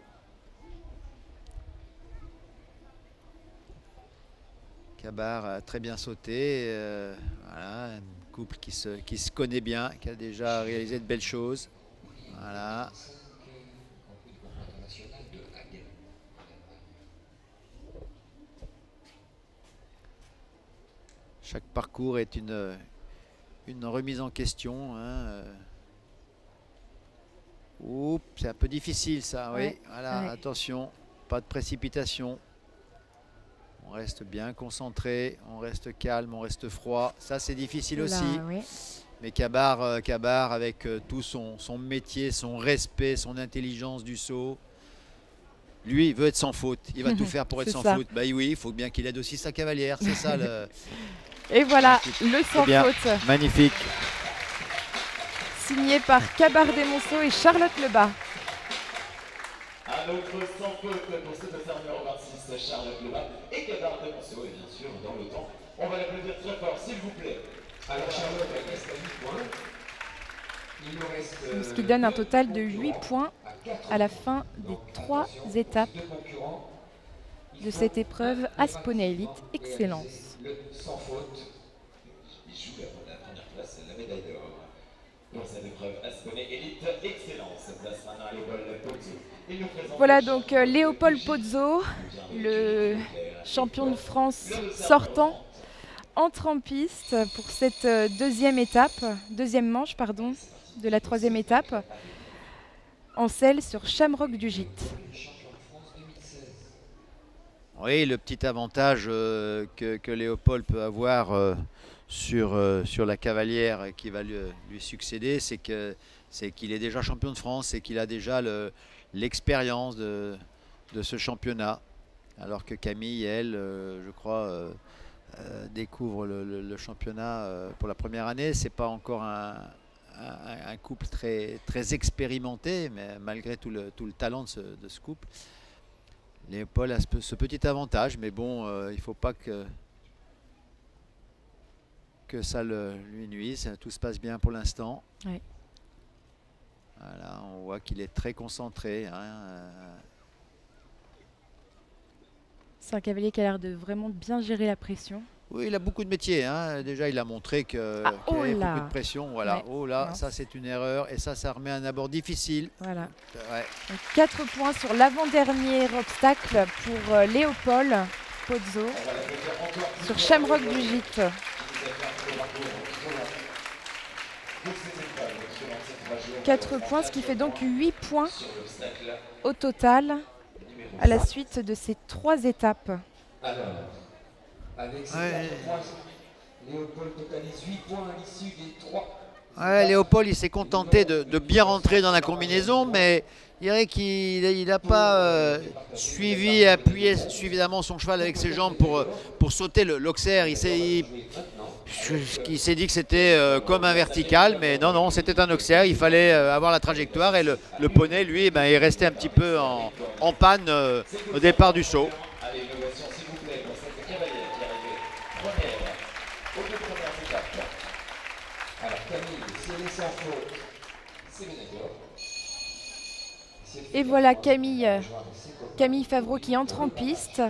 Cabar a très bien sauté. Voilà, un couple qui se connaît bien, qui a déjà réalisé de belles choses. Voilà. Chaque parcours est une remise en question. Hein. Oups, c'est un peu difficile ça, oui. Ouais, Voilà, ouais. attention, pas de précipitation. On reste bien concentré, on reste calme, on reste froid. Ça, c'est difficile Là, aussi. oui. Mais Cabar avec tout son métier, son respect, son intelligence du saut, lui, il veut être sans faute. Il va tout faire pour être C'est sans ça. faute. Bah oui, il faut bien qu'il aide aussi sa cavalière. C'est ça le. Et voilà, Magnifique. le sans bien. faute, Magnifique. signé par Cabar-Desmonceaux et Charlotte Lebas. Un autre sans faute pour cette affaire numéro 26, Charlotte Lebas et Cabar-Desmonceaux, et bien sûr, dans le temps, on va l'applaudir très fort, s'il vous plaît. Alors Charlotte, elle reste à 8 points. Il nous reste, Ce qui donne un total de 8 points à 4 à la fin des 3 attention, étapes deux concurrents. Il de faut cette épreuve un Asponais Elite réaliser Excellence. Le sans faute. Il joue la première place, la médaille d'or. Pour cette épreuve Asponais Elite Excellence, place maintenant à l'école Pozzo. Il nous présente Voilà le donc champion Léopold Belgique, Pozzo, qui vient de le Claire, champion de France le cerveau sortant, entre en piste pour cette deuxième manche de la 3e étape, en selle sur Shamrock du Gite. Oui, le petit avantage que Léopold peut avoir sur la cavalière qui va lui succéder, c'est qu'il est déjà champion de France et qu'il a déjà l'expérience de ce championnat. Alors que Camille, elle, je crois, découvre le championnat pour la première année. C'est pas encore un couple très, très expérimenté, mais malgré tout le talent de ce couple. Léopold a ce petit avantage, mais bon, il ne faut pas que ça lui nuise. Tout se passe bien pour l'instant. Ouais. Voilà, on voit qu'il est très concentré. C'est un cavalier qui a l'air de vraiment bien gérer la pression. Oui, il a beaucoup de métiers. Déjà, il a montré qu'il oh avait là. beaucoup de pression. Voilà. Ouais. Oh là, Mince. ça c'est une erreur. Et ça remet un abord difficile. Voilà. Ouais. Donc, 4 points sur l'avant-dernier obstacle pour Léopold Pozzo sur Shamrock du Gite. 4 points, ce qui fait donc 8 points au total à la suite de ces 3 étapes. Alors, avec ces Ouais. 4 points, Léopold totalise 8 points à l'issue des 3. Ouais, Léopold, il s'est contenté de bien rentrer dans la combinaison, mais il dirait qu'il n'a pas appuyé suffisamment son cheval avec ses jambes pour sauter l'auxerre. Il s'est dit que c'était comme un vertical, mais non, c'était un auxerre. Il fallait avoir la trajectoire et le poney, lui, est resté un petit peu en panne au départ du saut. Allez, innovation, s'il vous plaît, pour cette cavalière qui est arrivée première aux 2 premières étapes. Alors Camille, si elle est sans faute, c'est bien d'accord. Et voilà Camille Favreau qui entre en piste.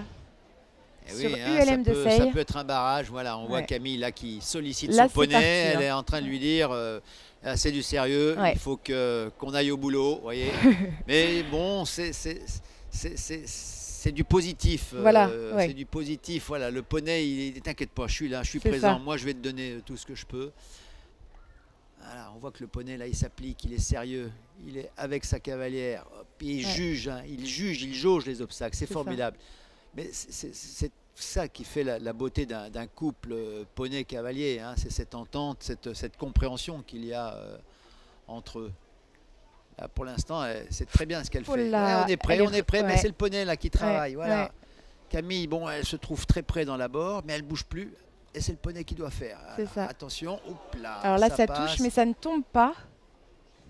Eh Sur oui, ULM de ça Seille. peut être un barrage. Voilà, on voit Ouais. Camille là qui sollicite Là, son c'est poney. parti, Elle hein. est en train de lui dire c'est du sérieux, Ouais. il faut qu'on aille au boulot. Voyez. Mais bon, c'est du positif. Voilà, ouais. C'est du positif. Voilà, le poney, il t'inquiète pas, je suis là, je suis C'est présent. ça. Moi, je vais te donner tout ce que je peux. Voilà, on voit que le poney là, il s'applique, il est sérieux, il est avec sa cavalière. Hop, il Ouais. juge, il jauge les obstacles. C'est C'est formidable. Mais c'est ça qui fait la beauté d'un couple poney-cavalier. C'est cette entente, cette compréhension qu'il y a entre eux. Là, pour l'instant, c'est très bien ce qu'elle Oh fait. là, Ouais, on est prêt, mais ouais. c'est le poney là qui travaille. Ouais, Voilà. ouais. Camille, bon, elle se trouve très près dans la bord, mais elle bouge plus. Et c'est le poney qui doit faire. C'est Alors, ça. attention, hop là. Alors là, ça passe. touche, mais ça ne tombe pas.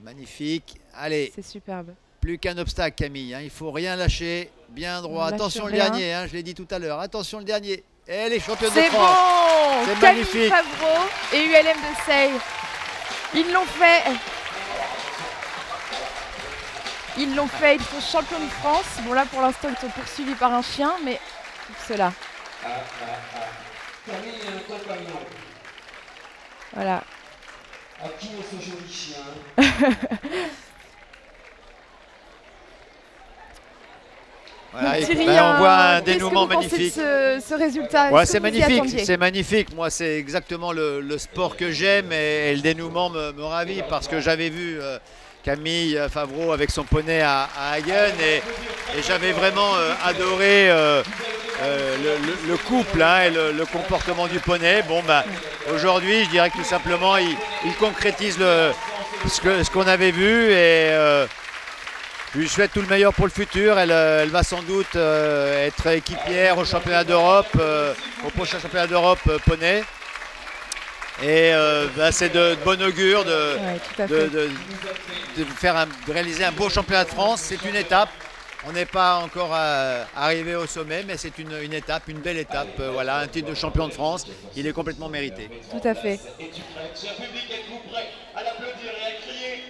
Magnifique. Allez, C'est superbe. plus qu'un obstacle, Camille. Il faut rien lâcher. Bien droit. On lâche Attention le rien. dernier. Je l'ai dit tout à l'heure. Attention le dernier. Elle est championne de C'est France. bon C'est Camille magnifique. Favreau et ULM de Seille. Ils l'ont fait. Ils l'ont fait. Ils sont champions de France. Bon là, pour l'instant, ils sont poursuivis par un chien, mais cela. Camille a un compagnon. Voilà. À qui est ce joli chien? Voilà, et Thierry, on voit un qu'est-ce que dénouement vous pensez de magnifique. ce résultat? Ouais, Est-ce c'est que vous y magnifique, attendiez? c'est magnifique. Moi, c'est exactement le sport que j'aime et le dénouement me ravit parce que j'avais vu Camille Favreau avec son poney à Hagen et j'avais vraiment adoré le couple hein, et le comportement du poney. Bon, bah, aujourd'hui, je dirais que tout simplement, il concrétise ce qu'on avait vu et je lui souhaite tout le meilleur pour le futur. Elle va sans doute être équipière au championnat d'Europe, au prochain championnat d'Europe poney. Et bah, c'est de bon augure de réaliser un beau championnat de France. C'est une étape. On n'est pas encore arrivé au sommet, mais c'est une étape, une belle étape. Voilà, un titre de champion de France, il est complètement mérité. Tout à fait. Es-tu prêt, cher public, êtes-vous prêt à l'applaudir et à crier?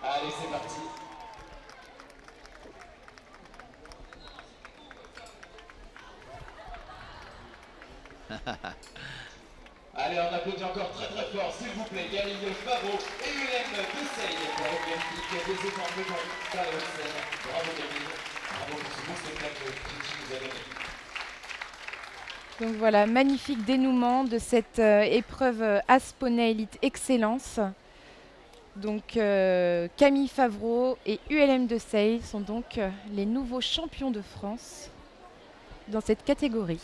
Allez, c'est parti. Allez, on applaudit encore très très fort, s'il vous plaît, Camille Favreau et Hélène Dessailles pour l'Olympique des étangs de Lyon, à la scène. Bravo Camille, bravo pour ce beau spectacle que tu nous as donné. Donc voilà, magnifique dénouement de cette épreuve Asponey Elite Excellence. Donc Camille Favreau et ULM Dessailles sont donc les nouveaux champions de France dans cette catégorie.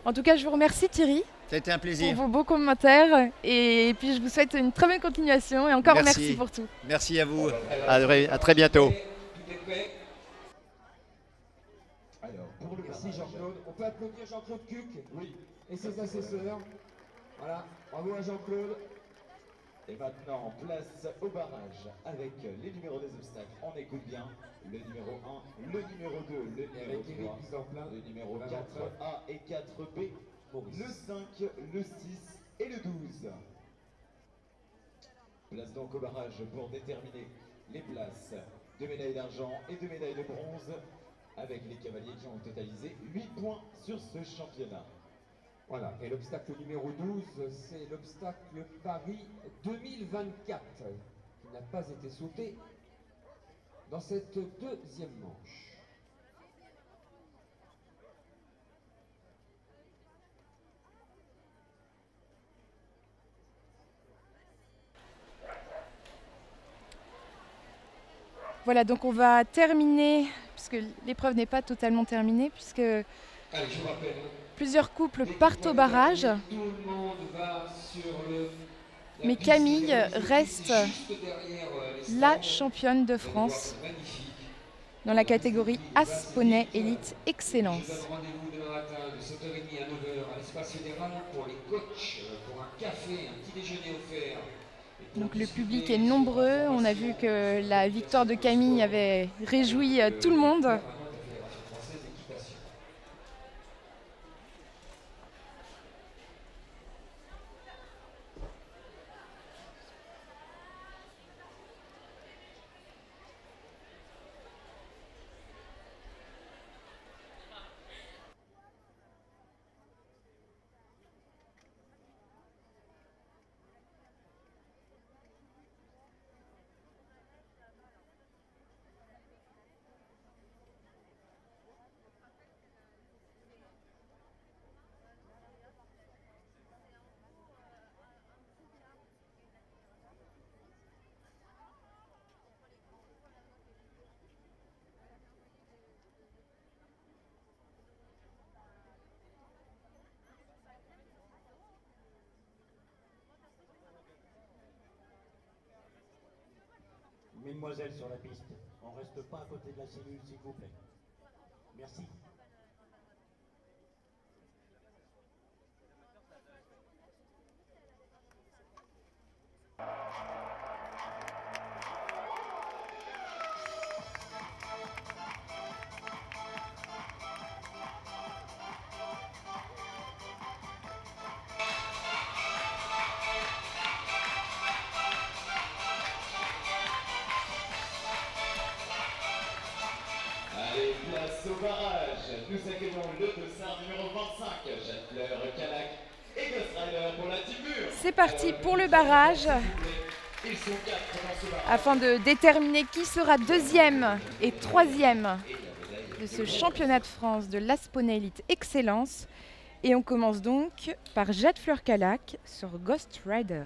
En tout cas, je vous remercie Thierry. Ça a été un plaisir. Pour vos beaux commentaires et puis je vous souhaite une très bonne continuation et encore merci pour tout. Merci à vous, à très bientôt. Tout est prêt. Alors, pour le Merci Jean-Claude. On peut applaudir Jean-Claude Cuc, oui, et ses assesseurs. Voilà, bravo à Jean-Claude. et maintenant, place au barrage avec les numéros des obstacles. On écoute bien. Le numéro 1, le numéro 2, le numéro 3, le numéro 4A et 4B, le 5, le 6 et le 12. Place donc au barrage pour déterminer les places de médailles d'argent et de médailles de bronze avec les cavaliers qui ont totalisé 8 points sur ce championnat. Voilà, et l'obstacle numéro 12, c'est l'obstacle Paris 2024, qui n'a pas été sauté dans cette deuxième manche. Voilà, donc on va terminer, puisque l'épreuve n'est pas totalement terminée, puisque Allez, je vous rappelle. plusieurs couples partent au barrage. Tout le monde va sur Mais Camille reste la championne de France dans la catégorie Asponey Elite Excellence. Rendez-vous demain matin de 7h30 à 9h à l'espace fédéral pour les coachs, pour un café, un petit déjeuner offert. Donc le public est nombreux. On a vu que la victoire de Camille avait réjoui tout le monde. Mesdemoiselles sur la piste, on ne reste pas à côté de la cellule, s'il vous plaît. Merci. Allez, place au barrage. Nous accueillons le dossard numéro 25, Jean-Fleur Calac et Ghost Rider pour la team mur. C'est parti pour le barrage, Ils sont 4 dans ce barrage. afin de déterminer qui sera deuxième et troisième de ce championnat de France de l'Asponey Elite Excellence. Et on commence donc par Jade Fleur Calac sur Ghost Rider.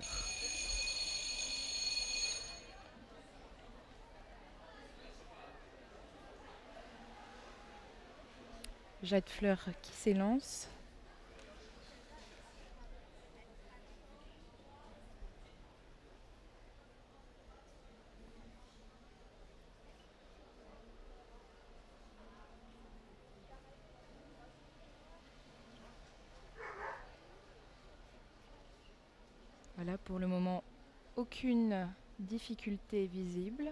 Jade Fleur qui s'élance. Voilà, pour le moment, aucune difficulté visible.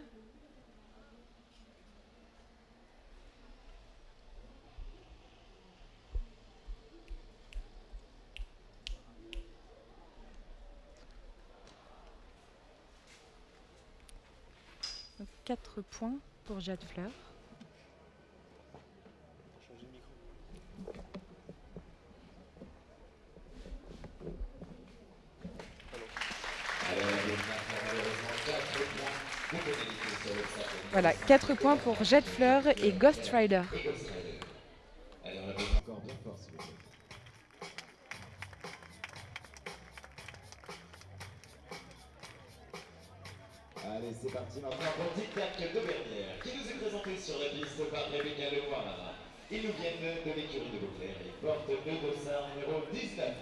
Donc, 4 points pour Jade Fleur. Voilà, 4 points pour Jade Fleur et Ghost Rider. Encore bien fort, s'il vous plaît. Allez, c'est parti maintenant pour Tic Tac de Bernière, qui nous est présenté sur la piste par Rebecca Lenoir. Ils nous viennent de l'écurie de Beauclerc et portent le dossard numéro 19.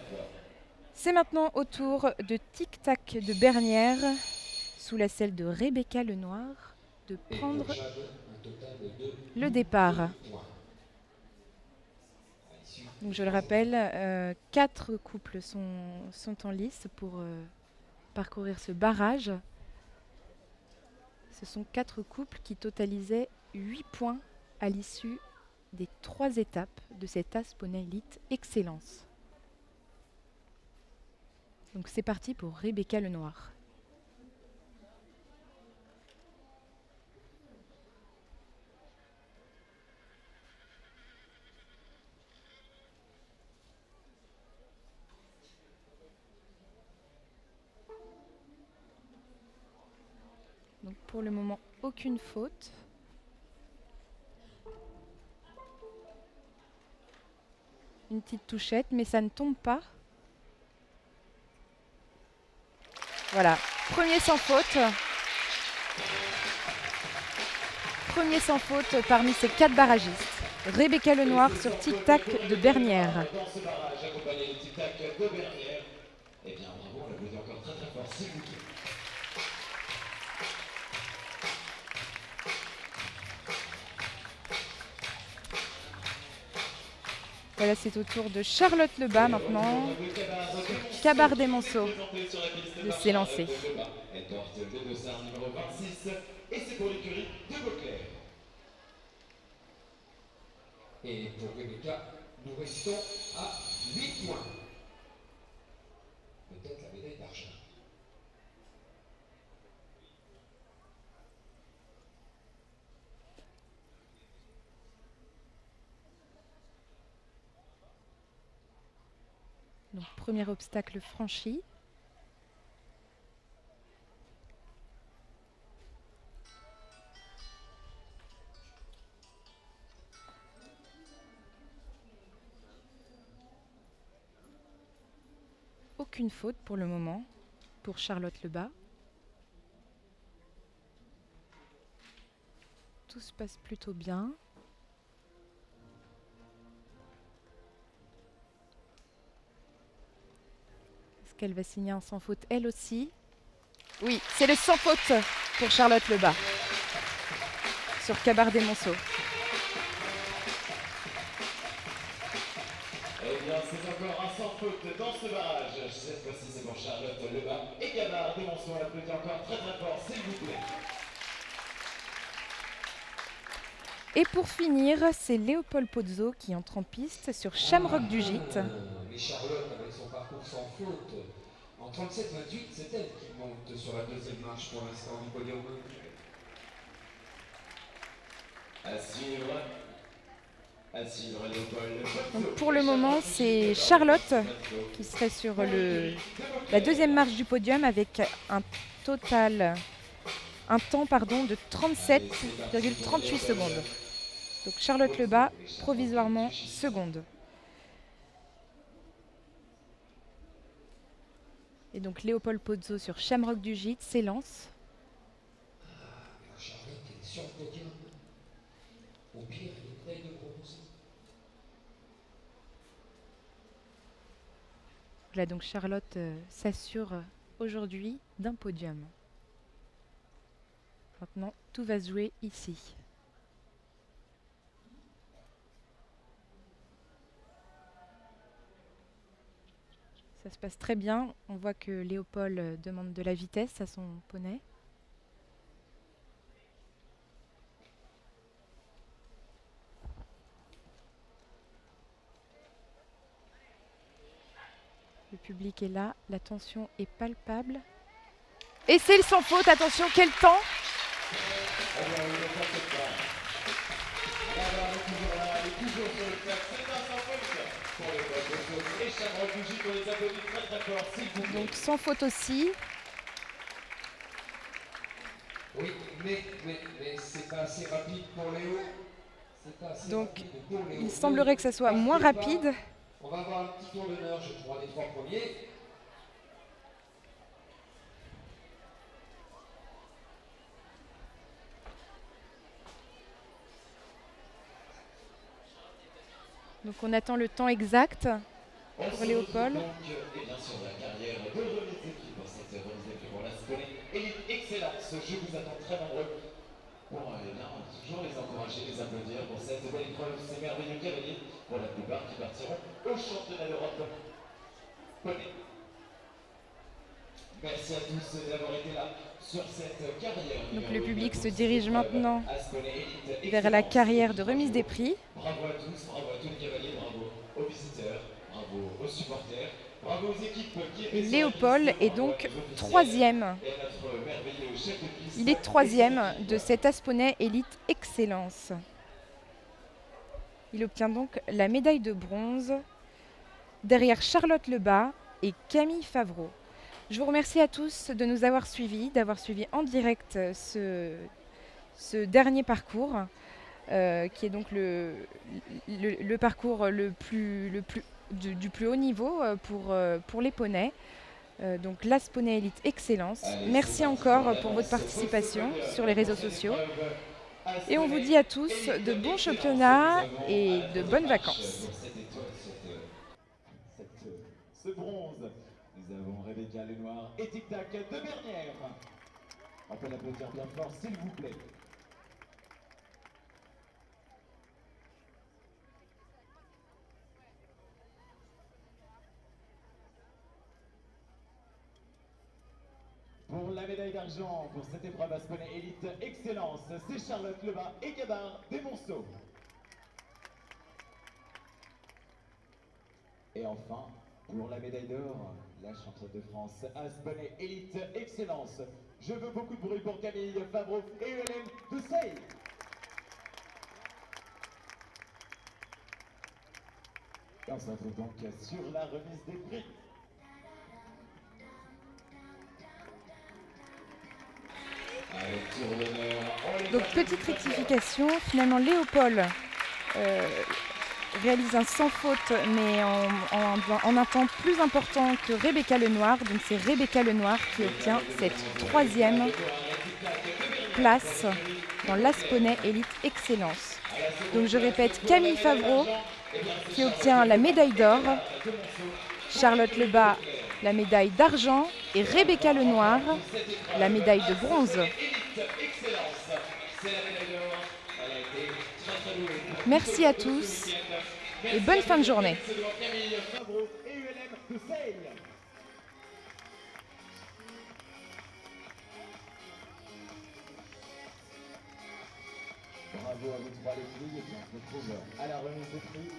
C'est maintenant au tour de Tic Tac de Bernière, sous la selle de Rebecca Lenoir, de prendre le départ. Donc je le rappelle, 4 couples sont en lice pour parcourir ce barrage. Ce sont 4 couples qui totalisaient 8 points à l'issue des 3 étapes de cette Asponais Elite Excellence. Donc c'est parti pour Rebecca Lenoir. Donc pour le moment, aucune faute. Une petite touchette, mais ça ne tombe pas. Voilà, premier sans faute. Premier sans faute parmi ces 4 barragistes. Rebecca Lenoir sur Tic Tac de Bernière. Dans ce barrage, accompagné du Tic Tac de Bernière. Eh bien, bravo, on l'applaudit encore très très fort, s'il vous plaît. Voilà, c'est au tour de Charlotte Lebas maintenant. Cabard des Monceaux de s'élancer. Elle porte le dossard numéro 26 et c'est pour l'écurie de Beauclerc. Et pour Rebecca, nous restons à 8 points. Peut-être la médaille d'argent. Donc, premier obstacle franchi. Aucune faute pour le moment pour Charlotte Lebas. Tout se passe plutôt bien. Est-ce qu'elle va signer un sans faute elle aussi? Oui, c'est le sans faute pour Charlotte Lebas sur Cabard des Monceaux. Eh bien, c'est encore un sans faute dans ce barrage. Cette fois-ci, c'est pour Charlotte Lebas et Cabard des Monceaux. On l'applaudit encore très très fort, s'il vous plaît. Et pour finir, c'est Léopold Pozzo qui entre en piste sur Shamrock du Gîte. Mais Charlotte, avec son parcours sans faute, en 37-28, c'est elle qui monte sur la deuxième marche pour l'instant du podium. À suivre. À suivre, Léopold. Donc pour le moment, c'est Charlotte qui serait sur la deuxième marche du podium avec un temps de 37,38 secondes. Donc Charlotte Lebas, provisoirement seconde. Et donc Léopold Pozzo sur Shamrock du Gîte s'élance. Charlotte est sur le podium. Au pire, une médaille de bronze. Voilà, donc Charlotte s'assure aujourd'hui d'un podium. Maintenant, tout va se jouer ici. Ça se passe très bien. On voit que Léopold demande de la vitesse à son poney. Le public est là, la tension est palpable. Et c'est le sans faute, attention, quel temps! Donc sans faute aussi. Oui, mais c'est pas assez rapide pour Léo. Donc il semblerait que ça soit moins rapide. On va avoir un petit tour d'honneur, je crois, des 3 premiers. Donc on attend le temps exact pour Léopold. Et bien sûr, la carrière de remise des prix pour cette remise des prix pour l'Asponais Élite Excellence. Je vous attends très nombreux pour toujours les encourager, les applaudir pour cette belle épreuve, ces merveilleux cavaliers, pour la plupart qui partiront au championnat d'Europe. Merci à tous d'avoir été là sur cette carrière. Donc le public se dirige maintenant vers la carrière de remise des prix. Bravo à tous les cavaliers, bravo aux visiteurs, bravo aux supporters, bravo aux équipes qui étaient. Léopold est donc 3e. Il est 3e de cet Asponais Élite Excellence. Il obtient donc la médaille de bronze derrière Charlotte Lebas et Camille Favreau. Je vous remercie à tous de nous avoir suivis, d'avoir suivi en direct ce dernier parcours, qui est donc le parcours du plus haut niveau pour les poneys. Donc l'Asponais Élite Excellence. Merci encore pour votre participation sur les réseaux sociaux. Et on vous dit à tous de bons championnats et de bonnes vacances. Ce bronze, nous avons Rebecca Lenoir et Tic Tac de Bernières. On peut l'applaudir bien fort, s'il vous plaît. Pour la médaille d'argent pour cette épreuve Asponais Élite Excellence, c'est Charlotte Lebas et Gabard Desmonceaux. Et enfin, pour la médaille d'or, la championne de France Asponais Élite Excellence. Je veux beaucoup de bruit pour Camille Favreau et ULM de Seille. Et on se retrouve donc sur la remise des prix. Donc petite rectification, finalement Léopold réalise un sans faute mais en un temps plus important que Rebecca Lenoir. Donc c'est Rebecca Lenoir qui obtient cette 3e place dans l'Asponais Élite Excellence. Donc je répète, Camille Favreau qui obtient la médaille d'or, Charlotte Lebas la médaille d'argent et Rebecca Lenoir la médaille de bronze. Merci à tous et bonne fin de journée. Bravo à vous 3 les filles, et bien on se retrouve à la remise des prix.